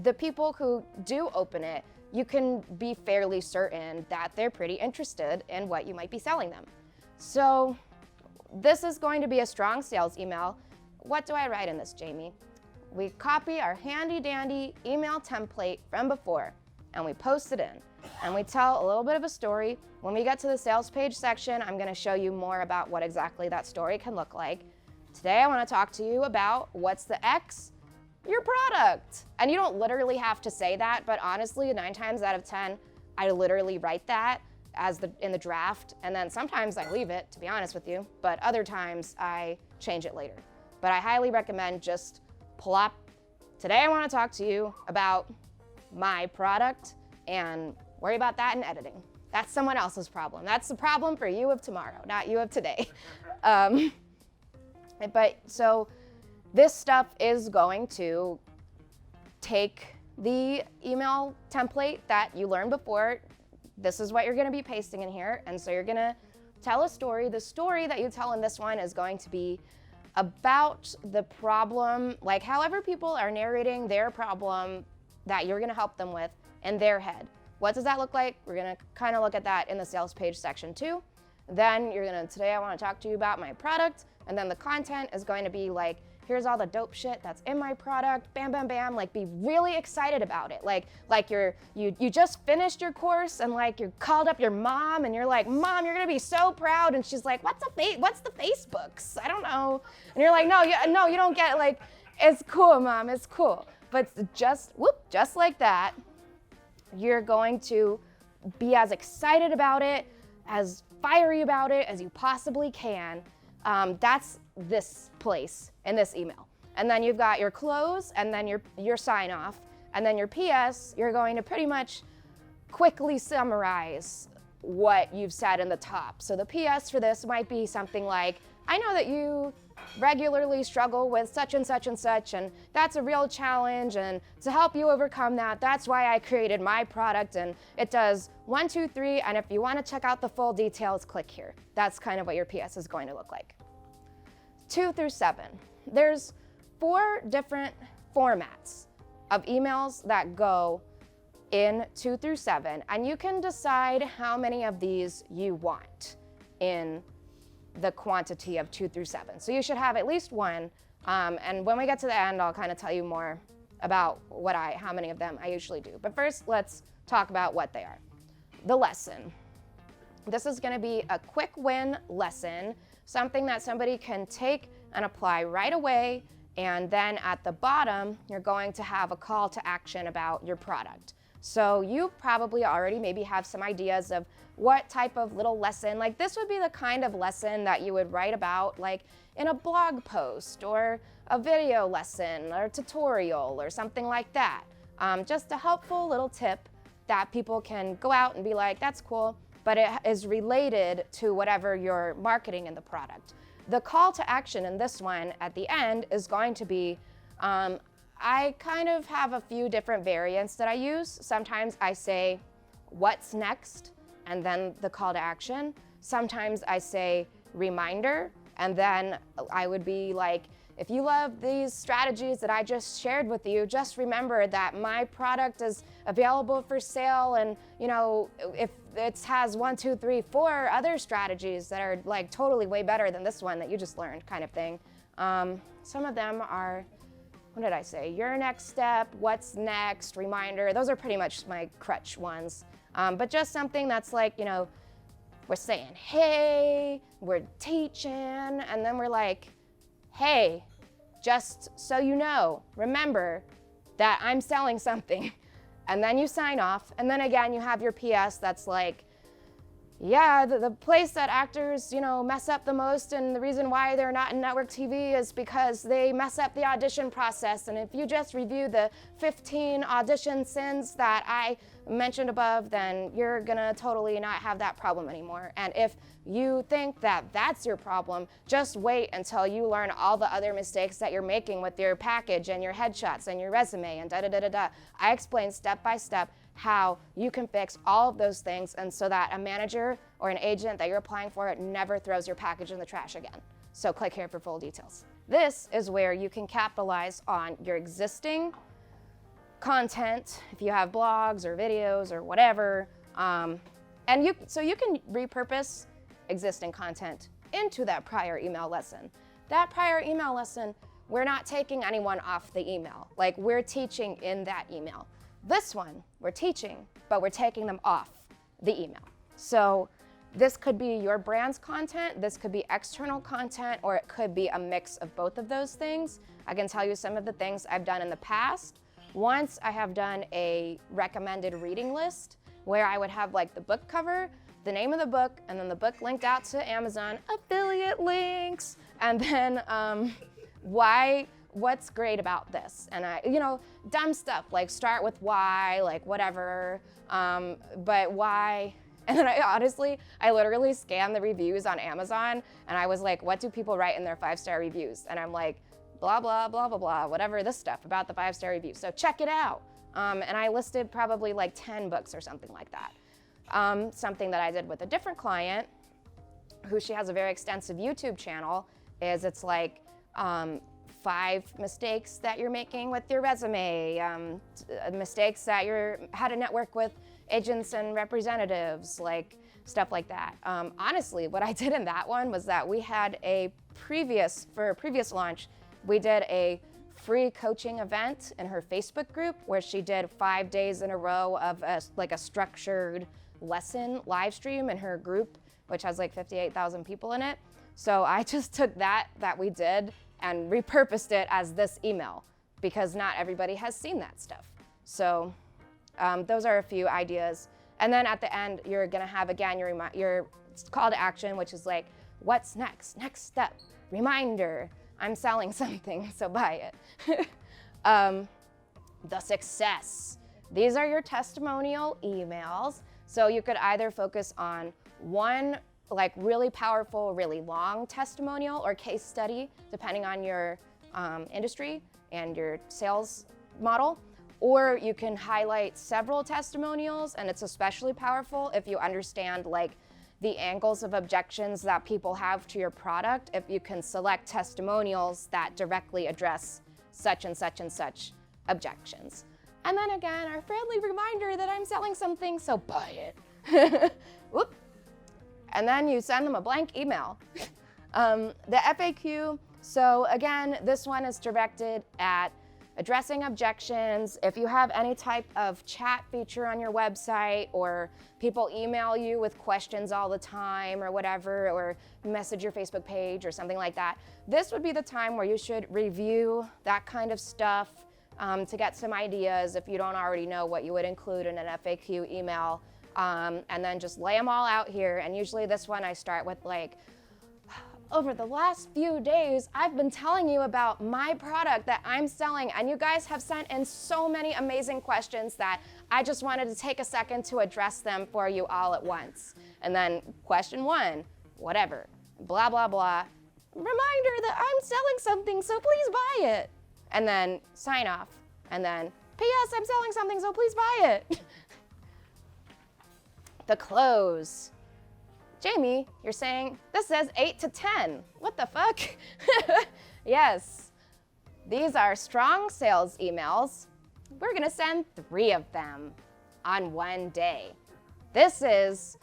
[SPEAKER 1] the people who do open it, you can be fairly certain that they're pretty interested in what you might be selling them. So this is going to be a strong sales email. what do I write in this, Jamie? We copy our handy dandy email template from before and we post it in. And we tell a little bit of a story. When we get to the sales page section, I'm gonna show you more about what exactly that story can look like. Today, I wanna talk to you about what's the X? Your product. And you don't literally have to say that, but honestly, 9 times out of 10, I literally write that in the draft, and then sometimes I leave it, to be honest with you, but other times I change it later. But I highly recommend just plop. Today I want to talk to you about my product, and worry about that in editing. That's someone else's problem. That's the problem for you of tomorrow, not you of today. But so this stuff is going to take the email template that you learned before. This is what you're gonna be pasting in here. And so you're gonna tell a story. The story that you tell in this one is going to be about the problem, like however people are narrating their problem that you're gonna help them with in their head. What does that look like? We're gonna kind of look at that in the sales page section too. Then today I wanna talk to you about my product, and then the content is going to be like, here's all the dope shit that's in my product, bam, bam, bam, like be really excited about it. Like you just finished your course and like you called up your mom and you're like, Mom, you're gonna be so proud. And she's like, what's the Facebooks? I don't know. And you're like, no, you don't get it. Like, it's cool, Mom, it's cool. But just like that, you're going to be as excited about it, as fiery about it as you possibly can. That's this place in this email. And then you've got your close, and then your sign off, and then your PS, you're going to pretty much quickly summarize what you've said in the top. So the PS for this might be something like, I know that you regularly struggle with such and such and such, and that's a real challenge, and to help you overcome that, that's why I created my product, and it does 1, 2, 3, and if you want to check out the full details, click here. That's kind of what your PS is going to look like. 2 through 7. There's 4 different formats of emails that go in 2 through 7, and you can decide how many of these you want in the quantity of 2 through 7. So you should have at least one, and when we get to the end, I'll kind of tell you more about how many of them I usually do. But first, let's talk about what they are. The lesson. This is going to be a quick win lesson, something that somebody can take and apply right away, and then at the bottom, you're going to have a call to action about your product. So you probably already maybe have some ideas of what type of little lesson, like this would be the kind of lesson that you would write about like in a blog post or a video lesson or tutorial or something like that. Just a helpful little tip that people can go out and be like, that's cool, but it is related to whatever you're marketing in the product. The call to action in this one at the end is going to be, I kind of have a few different variants that I use. Sometimes I say, what's next? And then the call to action. Sometimes I say reminder, and then I would be like, if you love these strategies that I just shared with you, just remember that my product is available for sale, and if it has 1, 2, 3, 4 other strategies that are like totally way better than this one that you just learned, kind of thing. Some of them are, what did I say? Your next step, what's next, reminder. Those are pretty much my crutch ones. But just something that's like, we're saying, hey, we're teaching, and then we're like, hey, just so you know, remember that I'm selling something. And then you sign off, and then again, you have your PS that's like, yeah, the place that actors, mess up the most, and the reason why they're not in network TV is because they mess up the audition process. And if you just review the 15 audition sins that I mentioned above, then you're gonna totally not have that problem anymore. And if you think that that's your problem, just wait until you learn all the other mistakes that you're making with your package and your headshots and your resume and da-da-da-da-da. I explain step by step how you can fix all of those things, and so that a manager or an agent that you're applying for never throws your package in the trash again. So click here for full details. This is where you can capitalize on your existing content, if you have blogs or videos or whatever, so you can repurpose existing content into that prior email lesson. That prior email lesson we're not taking anyone off the email. Like, we're teaching in that email. This one, we're teaching, but we're taking them off the email. So this could be your brand's content, this could be external content, or it could be a mix of both of those things. I can tell you some of the things I've done in the past. Once I have done a recommended reading list where I would have like the book cover, the name of the book, and then the book linked out to Amazon, affiliate links, and then what's great about this? And dumb stuff like start with why, like whatever, but why? And then I literally scanned the reviews on Amazon and I was like, what do people write in their 5-star reviews? And I'm like, blah, blah, blah, blah, blah, whatever this stuff about the 5-star reviews. So check it out. And I listed probably like 10 books or something like that. Something that I did with a different client who she has a very extensive YouTube channel is it's like 5 mistakes that you're making with your resume, mistakes that how to network with agents and representatives, like stuff like that. Honestly, what I did in that one was that we had for a previous launch, we did a free coaching event in her Facebook group where she did 5 days in a row of a structured lesson live stream in her group, which has like 58,000 people in it. So I just took that we did and repurposed it as this email because not everybody has seen that stuff. So those are a few ideas. And then at the end, you're gonna have again your call to action, which is like, what's next? Next step, reminder, I'm selling something, so buy it. The success. These are your testimonial emails. So you could either focus on one like really powerful, really long testimonial or case study, depending on your industry and your sales model. Or you can highlight several testimonials, and it's especially powerful if you understand like the angles of objections that people have to your product, if you can select testimonials that directly address such and such and such objections. And then again, our friendly reminder that I'm selling something, so buy it. Whoop. And then you send them a blank email. The FAQ, so again, this one is directed at addressing objections. If you have any type of chat feature on your website, or people email you with questions all the time or whatever, or message your Facebook page or something like that, this would be the time where you should review that kind of stuff to get some ideas if you don't already know what you would include in an FAQ email, and then just lay them all out here. And usually this one I start with like, over the last few days, I've been telling you about my product that I'm selling, and you guys have sent in so many amazing questions that I just wanted to take a second to address them for you all at once. And then question 1, whatever, blah, blah, blah. Reminder that I'm selling something, so please buy it. And then sign off. And then, P.S. I'm selling something, so please buy it. The close. Jamie, you're saying this says 8 to 10. What the fuck? Yes, these are strong sales emails. We're gonna send 3 of them on one day. This is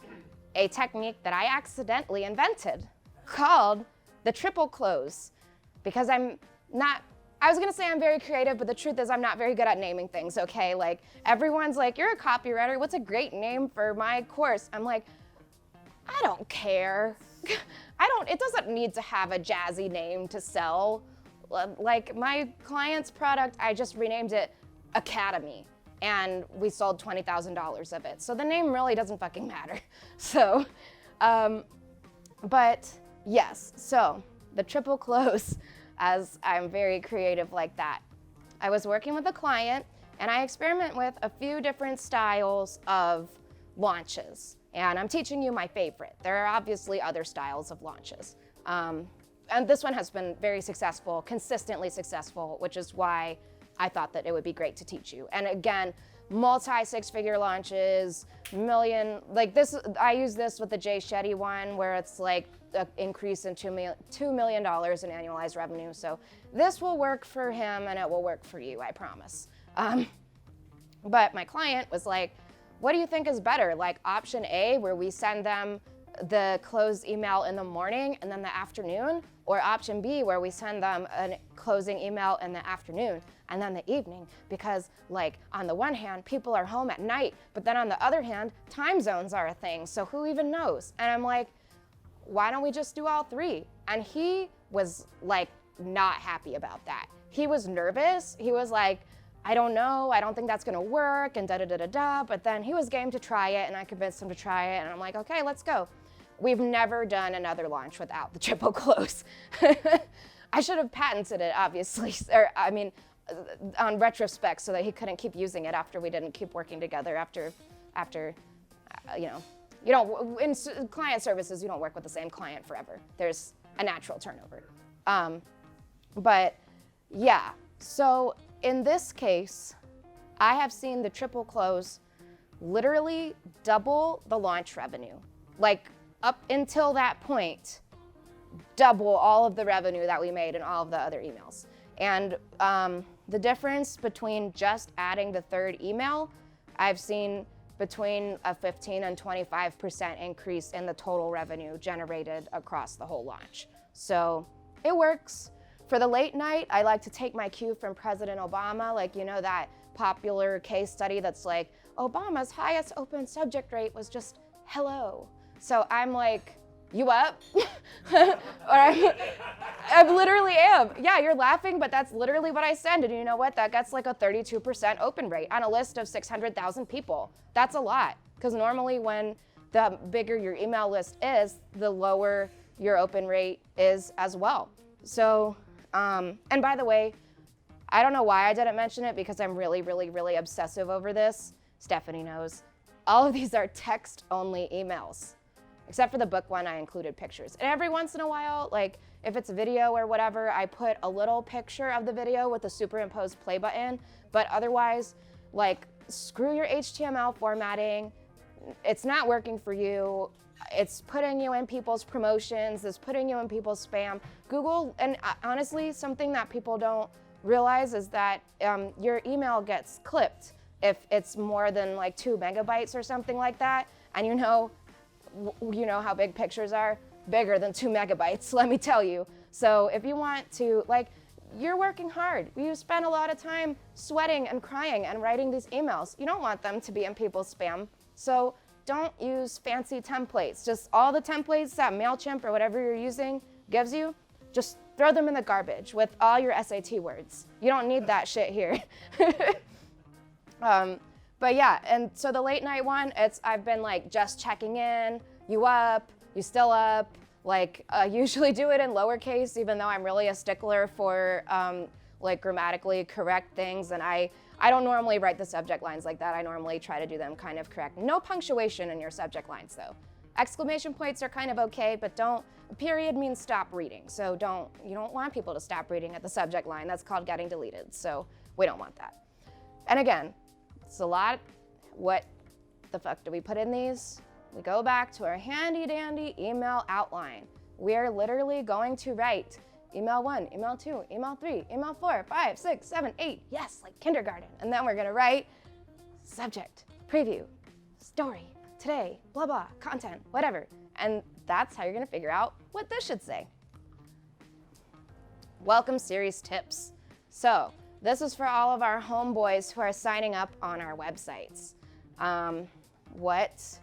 [SPEAKER 1] a technique that I accidentally invented called the triple close, because I was gonna say I'm very creative, but the truth is I'm not very good at naming things, okay? Like everyone's like, you're a copywriter, what's a great name for my course? I'm like, I don't care. It doesn't need to have a jazzy name to sell. Like my client's product, I just renamed it Academy, and we sold $20,000 of it. So the name really doesn't fucking matter. So, but yes, so the triple close, as I'm very creative like that. I was working with a client and I experiment with a few different styles of launches. And I'm teaching you my favorite. There are obviously other styles of launches. And this one has been very successful, consistently successful, which is why I thought that it would be great to teach you. And again, multi-6-figure launches, million, like this, I use this with the Jay Shetty one where it's like an increase in $2 million in annualized revenue. So this will work for him and it will work for you, I promise. But my client was like, what do you think is better? Like option A, where we send them the closed email in the morning and then the afternoon, or option B, where we send them a closing email in the afternoon and then the evening, because like on the one hand, people are home at night, but then on the other hand, time zones are a thing, so who even knows? And I'm like, why don't we just do all three? And he was like not happy about that. He was nervous. He was like, I don't know, I don't think that's gonna work, and da-da-da-da-da, but then he was game to try it, and I convinced him to try it, and I'm like, okay, let's go. We've never done another launch without the triple close. I should have patented it, obviously, or I mean, on retrospect, so that he couldn't keep using it after we didn't keep working together after you know, you don't, in client services, you don't work with the same client forever. There's a natural turnover. But yeah, so in this case, I have seen the triple close literally double the launch revenue. Like up until that point, double all of the revenue that we made in all of the other emails. And the difference between just adding the third email, I've seen between a 15 and 25% increase in the total revenue generated across the whole launch. So it works. For the late night, I like to take my cue from President Obama, like, you know, that popular case study that's like, Obama's highest open subject rate was just hello. So I'm like, you up? Or I literally am. Yeah, you're laughing, but that's literally what I send. And you know what? That gets like a 32% open rate on a list of 600,000 people. That's a lot, because normally when the bigger your email list is, the lower your open rate is as well. So, and by the way, I don't know why I didn't mention it, because I'm really, really, really obsessive over this. Stephanie knows. All of these are text-only emails. Except for the book one, I included pictures. And every once in a while, like if it's a video or whatever, I put a little picture of the video with the superimposed play button. But otherwise, like, screw your HTML formatting. It's not working for you. It's putting you in people's promotions. It's putting you in people's spam. Google, and honestly, something that people don't realize is that your email gets clipped if it's more than like 2 megabytes or something like that. And you know how big pictures are? Bigger than 2 megabytes, let me tell you. So if you want to, like, you're working hard. You spend a lot of time sweating and crying and writing these emails. You don't want them to be in people's spam. So don't use fancy templates. Just all the templates that MailChimp or whatever you're using gives you, just throw them in the garbage with all your SAT words. You don't need that shit here. But yeah, and so the late night one, I've been like just checking in, you up, you still up, like usually do it in lowercase, even though I'm really a stickler for like grammatically correct things, and I don't normally write the subject lines like that. I normally try to do them kind of correct. No punctuation in your subject lines though. Exclamation points are kind of okay, but period means stop reading. So you don't want people to stop reading at the subject line. That's called getting deleted. So we don't want that. And again, it's a lot. What the fuck do we put in these? We go back to our handy dandy email outline. We are literally going to write email 1, email 2, email 3, email 4, 5, 6, 7, 8. Yes, like kindergarten. And then we're gonna write subject, preview, story, today, blah, blah, content, whatever. And that's how you're gonna figure out what this should say. Welcome series tips. So this is for all of our homeboys who are signing up on our websites. What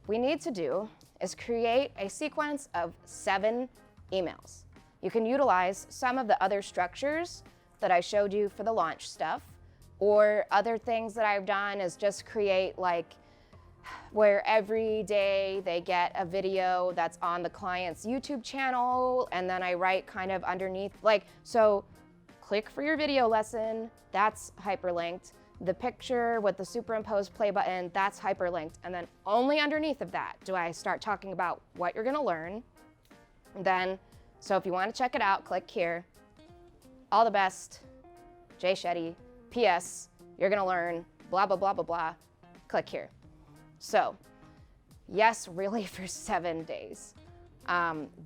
[SPEAKER 1] we need to do is create a sequence of 7 emails. You can utilize some of the other structures that I showed you for the launch stuff, or other things that I've done is just create like where every day they get a video that's on the client's YouTube channel, and then I write kind of underneath, like, so click for your video lesson, that's hyperlinked. The picture with the superimposed play button, that's hyperlinked. And then only underneath of that do I start talking about what you're gonna learn. Then, so if you wanna check it out, click here. All the best, Jay Shetty. P.S. You're gonna learn blah, blah, blah, blah, blah. Click here. So, yes, really for 7 days.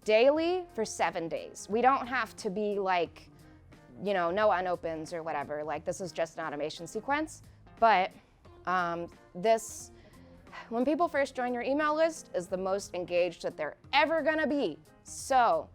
[SPEAKER 1] Daily for 7 days. We don't have to be like, you know, no unopens or whatever. Like, this is just an automation sequence. But this when people first join your email list is the most engaged that they're ever gonna be. So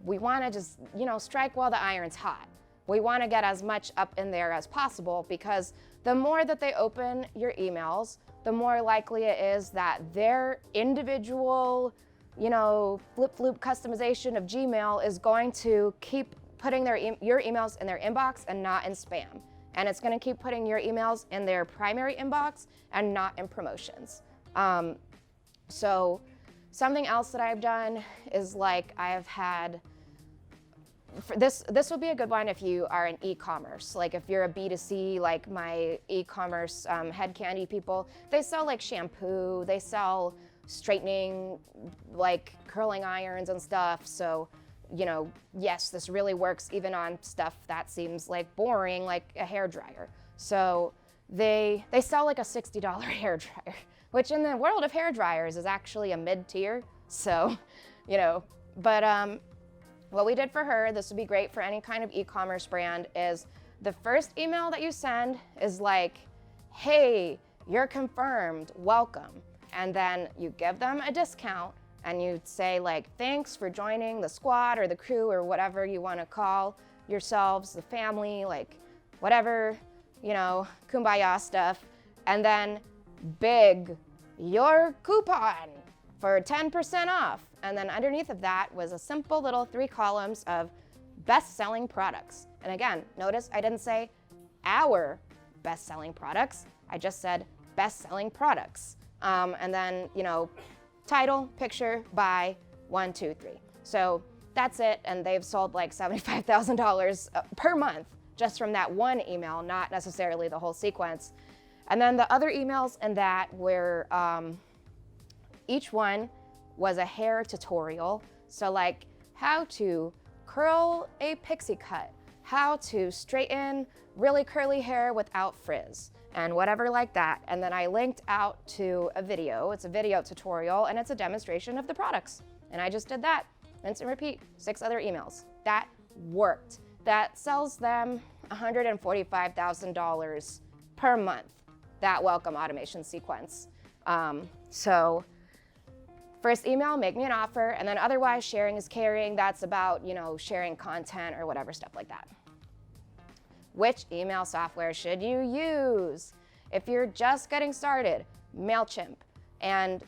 [SPEAKER 1] we wanna just, strike while the iron's hot. We wanna get as much up in there as possible, because the more that they open your emails, the more likely it is that their individual, flip-floop customization of Gmail is going to keep putting your emails in their inbox and not in spam. And it's gonna keep putting your emails in their primary inbox and not in promotions. So something else that I've done is like I've had, this would be a good one if you are an e-commerce. Like if you're a B2C, like my e-commerce head candy people, they sell like shampoo, they sell straightening, like curling irons and stuff. So, yes, this really works even on stuff that seems like boring, like a hairdryer. So they sell like a $60 hairdryer, which in the world of hairdryers is actually a mid-tier. So, but what we did for her, this would be great for any kind of e-commerce brand, is the first email that you send is like, hey, you're confirmed, welcome. And then you give them a discount and you say like, thanks for joining the squad or the crew or whatever you want to call yourselves, the family, like whatever, kumbaya stuff. And then big, your coupon for 10% off. And then underneath of that was a simple little 3 columns of best-selling products. And again, notice I didn't say our best-selling products. I just said best-selling products. And then, title, picture, buy, 1, 2, 3. So that's it. And they've sold like $75,000 per month just from that one email, not necessarily the whole sequence. And then the other emails in that were, each one was a hair tutorial. So like how to curl a pixie cut, how to straighten really curly hair without frizz, and whatever like that. And then I linked out to a video. It's a video tutorial and it's a demonstration of the products. And I just did that, rinse and repeat, 6 other emails. That worked. That sells them $145,000 per month, that welcome automation sequence. So first email, make me an offer, and then otherwise sharing is caring. That's about, sharing content or whatever, stuff like that. Which email software should you use? If you're just getting started, MailChimp. And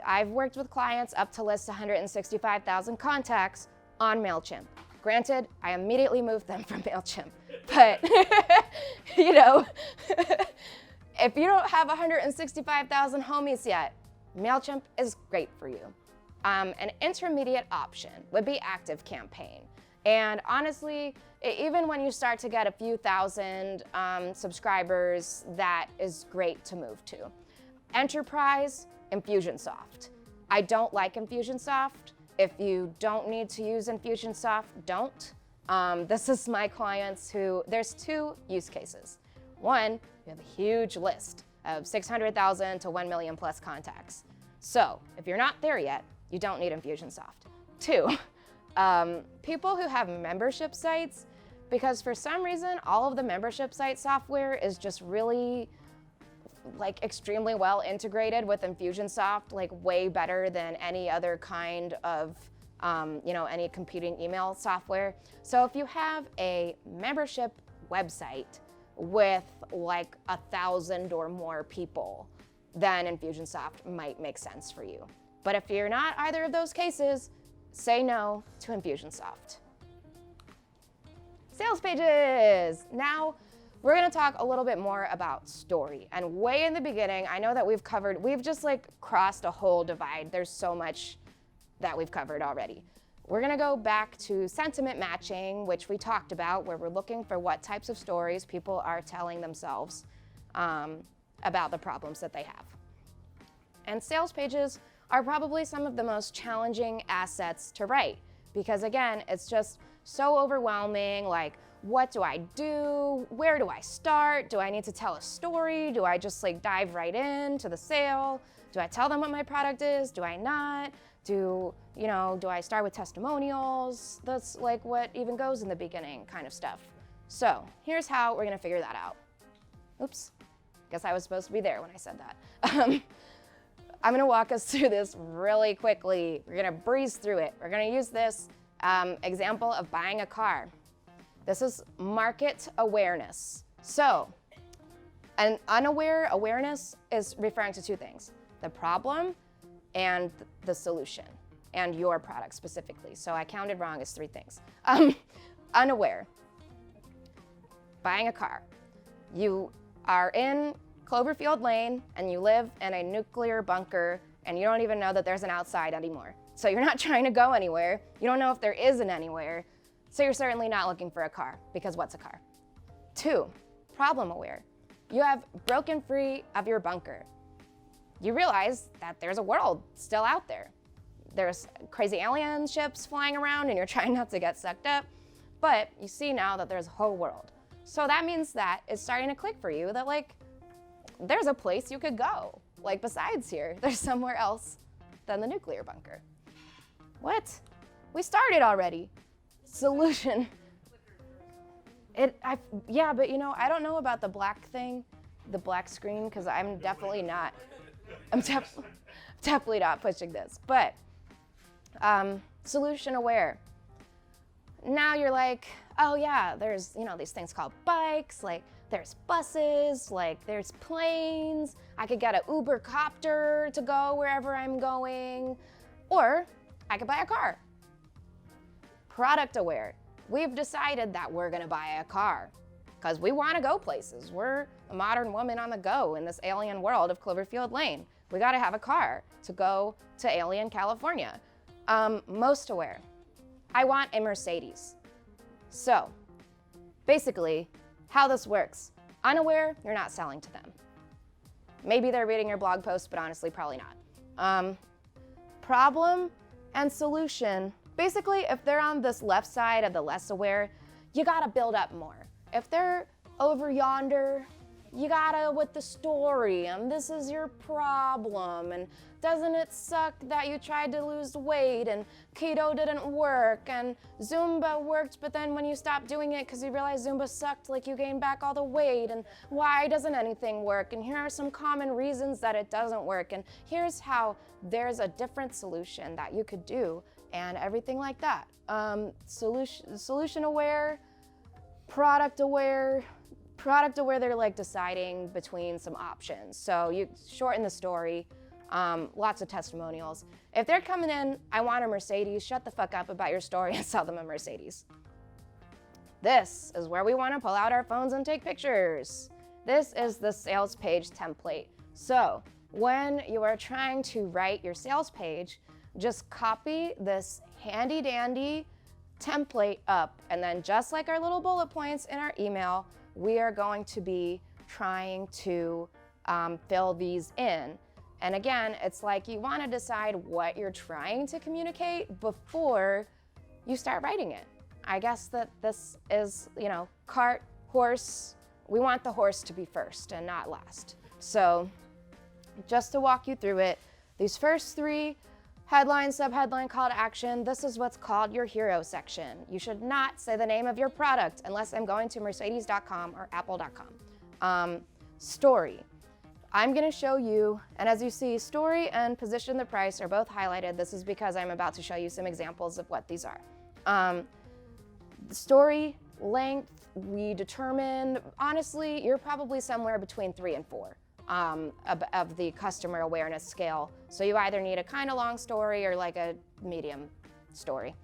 [SPEAKER 1] I've worked with clients up to list 165,000 contacts on MailChimp. Granted, I immediately moved them from MailChimp, but if you don't have 165,000 homies yet, MailChimp is great for you. An intermediate option would be ActiveCampaign. And honestly, even when you start to get a few thousand subscribers, that is great to move to. Enterprise, Infusionsoft. I don't like Infusionsoft. If you don't need to use Infusionsoft, don't. This is my clients who, there's 2 use cases. One, you have a huge list of 600,000 to 1 million plus contacts. So if you're not there yet, you don't need Infusionsoft. 2, people who have membership sites, because for some reason, all of the membership site software is just really like extremely well integrated with Infusionsoft, like way better than any other kind of, any competing email software. So if you have a membership website with like 1,000 or more people, then Infusionsoft might make sense for you. But if you're not either of those cases, say no to Infusionsoft. Sales pages. Now, we're gonna talk a little bit more about story. And way in the beginning, I know that we've just like crossed a whole divide. There's so much that we've covered already. We're gonna go back to sentiment matching, which we talked about, where we're looking for what types of stories people are telling themselves about the problems that they have. And sales pages are probably some of the most challenging assets to write, because again, it's just so overwhelming. Like, what do I do? Where do I start? Do I need to tell a story? Do I just like dive right into the sale? Do I tell them what my product is? Do I not? Do I start with testimonials? That's like what even goes in the beginning kind of stuff. So here's how we're gonna figure that out. Oops, guess I was supposed to be there when I said that. I'm gonna walk us through this really quickly. We're gonna breeze through it. We're gonna use this example of buying a car. This is market awareness. So, an unaware awareness is referring to two things: the problem and the solution, and your product specifically. So I counted wrong as three things. Unaware, buying a car. You are in Cloverfield Lane and you live in a nuclear bunker and you don't even know that there's an outside anymore. So you're not trying to go anywhere. You don't know if there is an anywhere. So you're certainly not looking for a car, because what's a car? 2, problem aware. You have broken free of your bunker. You realize that there's a world still out there. There's crazy alien ships flying around and you're trying not to get sucked up, but you see now that there's a whole world. So that means that it's starting to click for you that, like, there's a place you could go. Like, besides here, there's somewhere else than the nuclear bunker. What? We started already. Solution. Yeah, but you know, I don't know about the black thing, the black screen, because I'm definitely not pushing this. But solution aware. Now you're like, oh yeah, there's, you know, these things called bikes, like there's buses, like there's planes. I could get an Uber copter to go wherever I'm going, or I could buy a car. Product aware. We've decided that we're gonna buy a car because we wanna go places. We're a modern woman on the go in this alien world of Cloverfield Lane. We gotta have a car to go to alien California. Most aware. I want a Mercedes. So, basically, how this works. Unaware, you're not selling to them. Maybe they're reading your blog post, but honestly, probably not. Problem and solution. Basically, if they're on this left side of the less aware, you gotta build up more. If they're over yonder, you gotta with the story, and this is your problem, and doesn't it suck that you tried to lose weight and keto didn't work and Zumba worked, but then when you stopped doing it because you realized Zumba sucked, like you gained back all the weight, and why doesn't anything work, and here are some common reasons that it doesn't work, and here's how there's a different solution that you could do, and everything like that. Solution aware, product aware. Product aware, they're like deciding between some options. So you shorten the story, lots of testimonials. If they're coming in, I want a Mercedes, shut the fuck up about your story and sell them a Mercedes. This is where we want to pull out our phones and take pictures. This is the sales page template. So when you are trying to write your sales page, just copy this handy dandy template up, and then just like our little bullet points in our email, we are going to be trying to fill these in. And again, it's like you want to decide what you're trying to communicate before you start writing it. I guess that this is, you know, cart, horse. We want the horse to be first and not last. So just to walk you through it, these first 3, headline, subheadline, call to action, this is what's called your hero section. You should not say the name of your product unless I'm going to mercedes.com or apple.com. Story. I'm gonna show you, and as you see, story and position the price are both highlighted. This is because I'm about to show you some examples of what these are. The story length, we determine, honestly, you're probably somewhere between 3 and 4. Of the customer awareness scale. So you either need a kind of long story or like a medium story.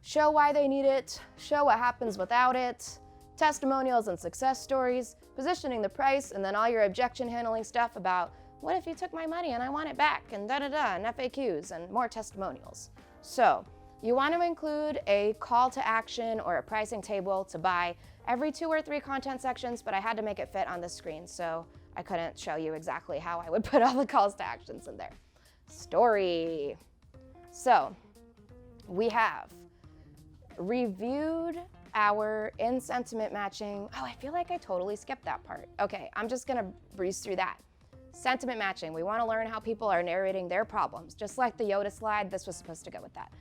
[SPEAKER 1] Show why they need it, show what happens without it, testimonials and success stories, positioning the price, and then all your objection handling stuff about what if you took my money and I want it back, and da-da-da, and FAQs and more testimonials. So you want to include a call to action or a pricing table to buy every 2 or 3 content sections, but I had to make it fit on the screen, so I couldn't show you exactly how I would put all the calls to actions in there. Story. So we have reviewed our in sentiment matching. Oh, I feel like I totally skipped that part. Okay, I'm just gonna breeze through that. Sentiment matching. We want to learn how people are narrating their problems. Just like the Yoda slide, this was supposed to go with that.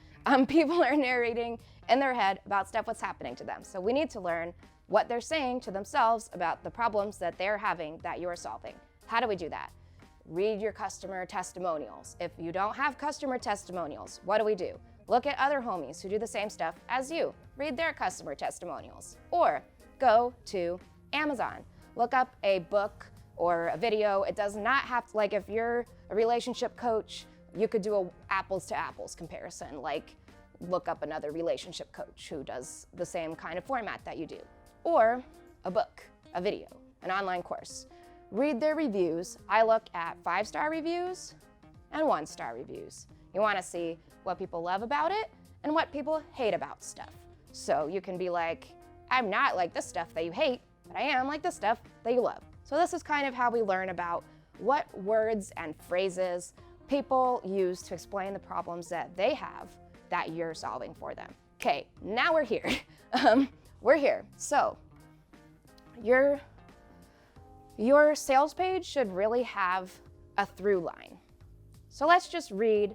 [SPEAKER 1] People are narrating in their head about stuff what's happening to them. So we need to learn what they're saying to themselves about the problems that they're having that you're solving. How do we do that? read your customer testimonials. If you don't have customer testimonials, what do? Look at other homies who do the same stuff as you. Read their customer testimonials. Or go to Amazon. Look up a book or a video. It does not have to, like if you're a relationship coach, you could do a apples to apples comparison. Like look up another relationship coach who does the same kind of format that you do. Or a book, a video, an online course. Read their reviews. I look at 5-star reviews and 1-star reviews. You want to see what people love about it and what people hate about stuff. So you can be like, I'm not like this stuff that you hate, but I am like this stuff that you love. So this is kind of how we learn about what words and phrases people use to explain the problems that they have that you're solving for them. Okay, now we're here. We're here. So your sales page should really have a through line. So let's just read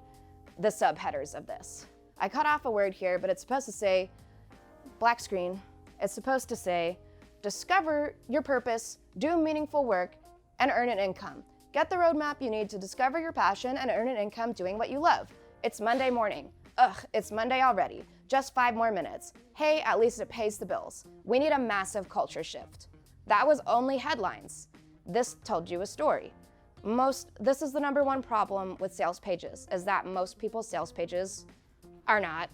[SPEAKER 1] the subheaders of this. I cut off a word here, but it's supposed to say, black screen, it's supposed to say, discover your purpose, do meaningful work, and earn an income. Get the roadmap you need to discover your passion and earn an income doing what you love. It's Monday morning. Ugh, it's Monday already. Just 5 more minutes. Hey, at least it pays the bills. We need a massive culture shift. That was only headlines. This told you a story. This is the number one problem with sales pages, is that most people's sales pages are not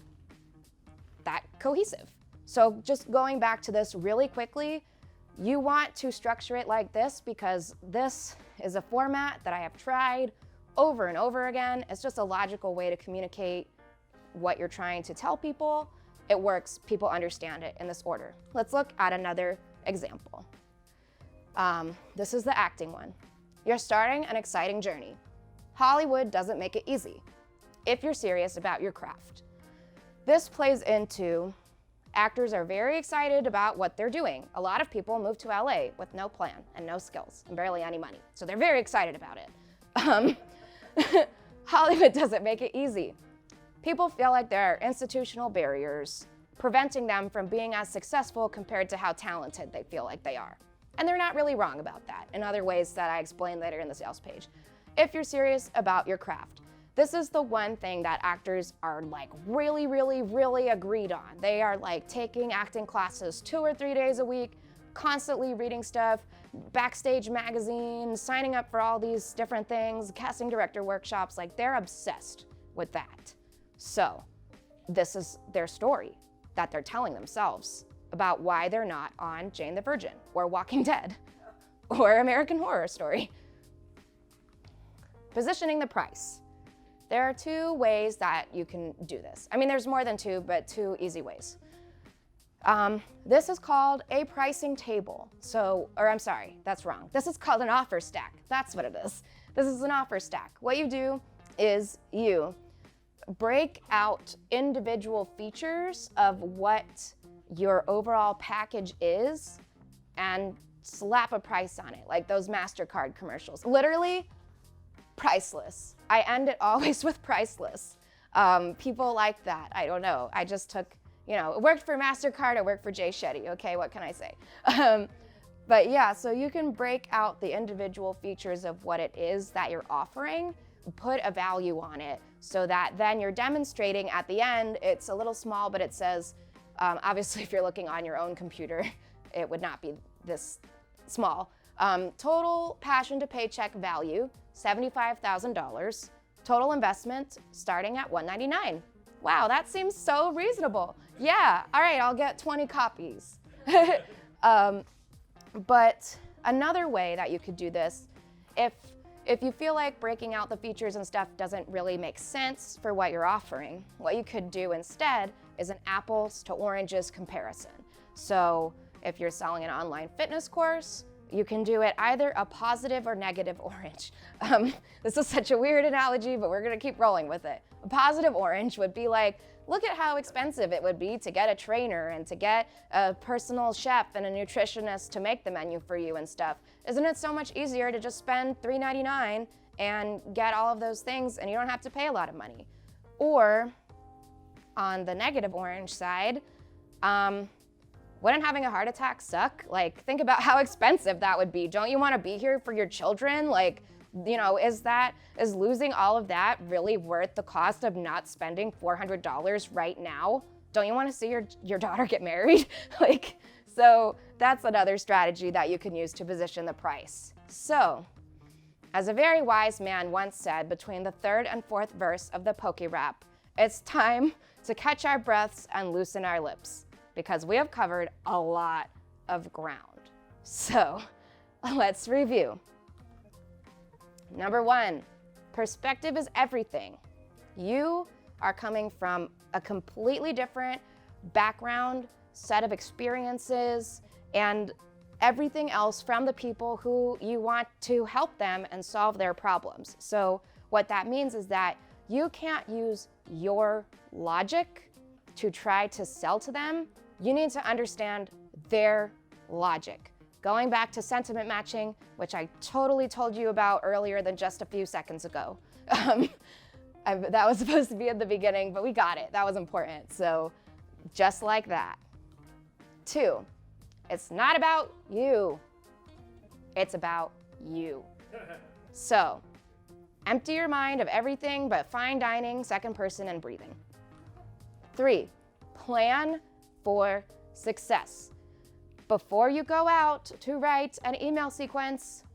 [SPEAKER 1] that cohesive. So just going back to this really quickly, you want to structure it like this because this is a format that I have tried over and over again. It's just a logical way to communicate what you're trying to tell people. It works, people understand it in this order. Let's look at another example. This is the acting one. You're starting an exciting journey. Hollywood doesn't make it easy if you're serious about your craft. This plays into actors are very excited about what they're doing. A lot of people move to LA with no plan and no skills and barely any money. So they're very excited about it. Hollywood doesn't make it easy. People feel like there are institutional barriers preventing them from being as successful compared to how talented they feel like they are. And they're not really wrong about that in other ways that I explain later in the sales page. If you're serious about your craft, this is the one thing that actors are like really, really, really agreed on. They are like taking acting classes 2 or 3 days a week, constantly reading stuff, Backstage magazine, signing up for all these different things, casting director workshops, like they're obsessed with that. So this is their story that they're telling themselves about why they're not on Jane the Virgin or Walking Dead or American Horror Story. Positioning the price. There are 2 ways that you can do this. I mean, there's more than 2, but 2 easy ways. This is called a pricing table. I'm sorry, that's wrong. This is called an offer stack. That's what it is. This is an offer stack. What you do is you break out individual features of what your overall package is and slap a price on it, like those MasterCard commercials. Literally, priceless. I end it always with priceless. People like that. I don't know. I just took, it worked for MasterCard, it worked for Jay Shetty. Okay, what can I say? But yeah, so you can break out the individual features of what it is that you're offering, put a value on it so that then you're demonstrating at the end. It's a little small, but it says, obviously if you're looking on your own computer, it would not be this small. Total passion to paycheck value, $75,000. Total investment starting at $199. Wow, that seems so reasonable. Yeah, all right, I'll get 20 copies. But another way that you could do this, if you feel like breaking out the features and stuff doesn't really make sense for what you're offering, what you could do instead is an apples to oranges comparison. So if you're selling an online fitness course, you can do it either a positive or negative orange. This is such a weird analogy, but we're gonna keep rolling with it. A positive orange would be like, look at how expensive it would be to get a trainer and to get a personal chef and a nutritionist to make the menu for you and stuff. Isn't it so much easier to just spend $3.99 and get all of those things and you don't have to pay a lot of money? Or on the negative orange side, wouldn't having a heart attack suck? Like, think about how expensive that would be. Don't you want to be here for your children? Like, Is losing all of that really worth the cost of not spending $400 right now? Don't you want to see your daughter get married? So that's another strategy that you can use to position the price. So, as a very wise man once said, between the third and fourth verse of the Poke Rap, it's time to catch our breaths and loosen our lips, because we have covered a lot of ground. So, let's review. Number 1, perspective is everything. You are coming from a completely different background, set of experiences, and everything else from the people who you want to help them and solve their problems. So what that means is that you can't use your logic to try to sell to them. You need to understand their logic. Going back to sentiment matching, which I totally told you about earlier than just a few seconds ago. That was supposed to be at the beginning, but we got it. That was important. So just like that. 2, it's not about you. It's about you. So empty your mind of everything but fine dining, second person, and breathing. 3, plan for success. Before you go out to write an email sequence,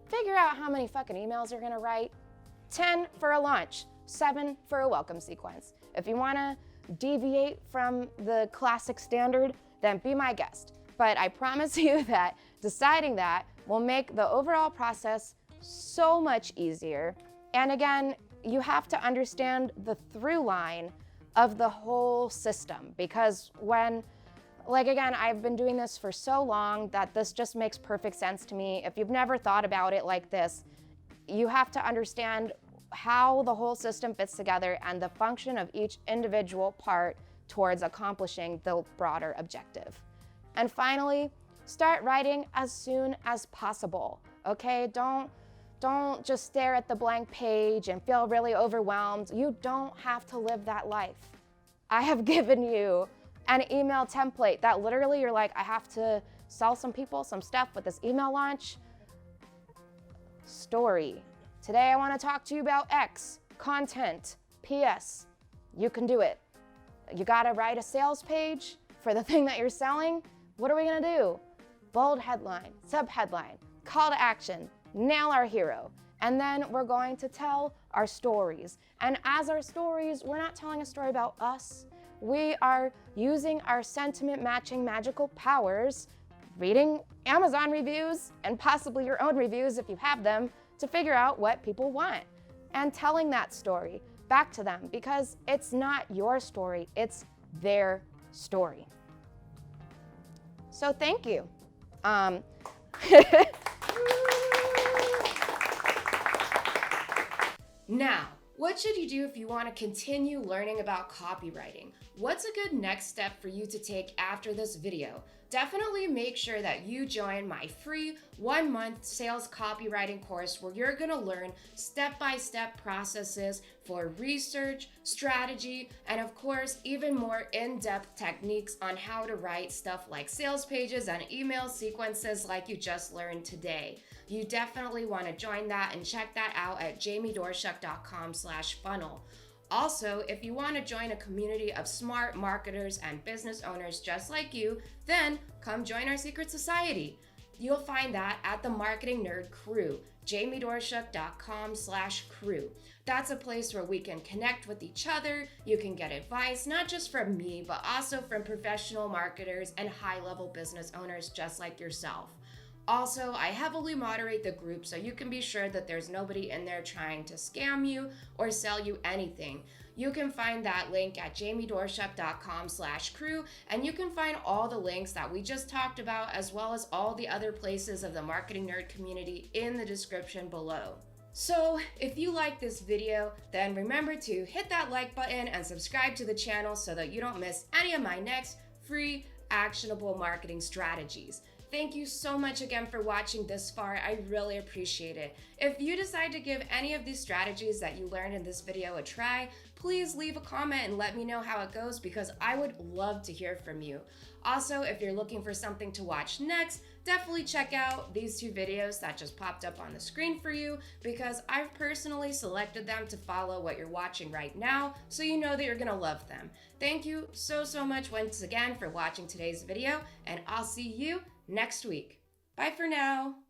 [SPEAKER 1] figure out how many fucking emails you're gonna write. 10 for a launch, 7 for a welcome sequence. If you wanna deviate from the classic standard, then be my guest. But I promise you that deciding that will make the overall process so much easier. And again, you have to understand the through line of the whole system, because again, I've been doing this for so long that this just makes perfect sense to me. If you've never thought about it like this, you have to understand how the whole system fits together and the function of each individual part towards accomplishing the broader objective. And finally, start writing as soon as possible, okay? Don't just stare at the blank page and feel really overwhelmed. You don't have to live that life. I have given you an email template that literally you're like, I have to sell some people some stuff with this email launch. Story. Today I want to talk to you about X. Content. PS. You can do it. You gotta write a sales page for the thing that you're selling. What are we gonna do? Bold headline, subheadline, call to action, nail our hero. And then we're going to tell our stories. And as our stories, we're not telling a story about us. We are using our sentiment matching magical powers, reading Amazon reviews and possibly your own reviews if you have them, to figure out what people want and telling that story back to them, because it's not your story, it's their story. So thank you.
[SPEAKER 2] Now, what should you do if you want to continue learning about copywriting? What's a good next step for you to take after this video? Definitely make sure that you join my free 1-month sales copywriting course, where you're going to learn step-by-step processes for research, strategy, and of course, even more in-depth techniques on how to write stuff like sales pages and email sequences like you just learned today. You definitely want to join that and check that out at jamiedorshuck.com/funnel. Also, if you want to join a community of smart marketers and business owners just like you, then come join our secret society. You'll find that at the Marketing Nerd Crew, jamiedorshuck.com/crew. That's a place where we can connect with each other. You can get advice, not just from me, but also from professional marketers and high-level business owners just like yourself. Also, I heavily moderate the group, so you can be sure that there's nobody in there trying to scam you or sell you anything. You can find that link at jamiedorshuck.com/crew, and you can find all the links that we just talked about, as well as all the other places of the Marketing Nerd community, in the description below. So if you like this video, then remember to hit that like button and subscribe to the channel so that you don't miss any of my next free actionable marketing strategies. Thank you so much again for watching this far. I really appreciate it. If you decide to give any of these strategies that you learned in this video a try, please leave a comment and let me know how it goes because I would love to hear from you. Also, if you're looking for something to watch next, definitely check out these 2 videos that just popped up on the screen for you because I've personally selected them to follow what you're watching right now so you know that you're gonna love them. Thank you so much once again for watching today's video, and I'll see you next week. Bye for now.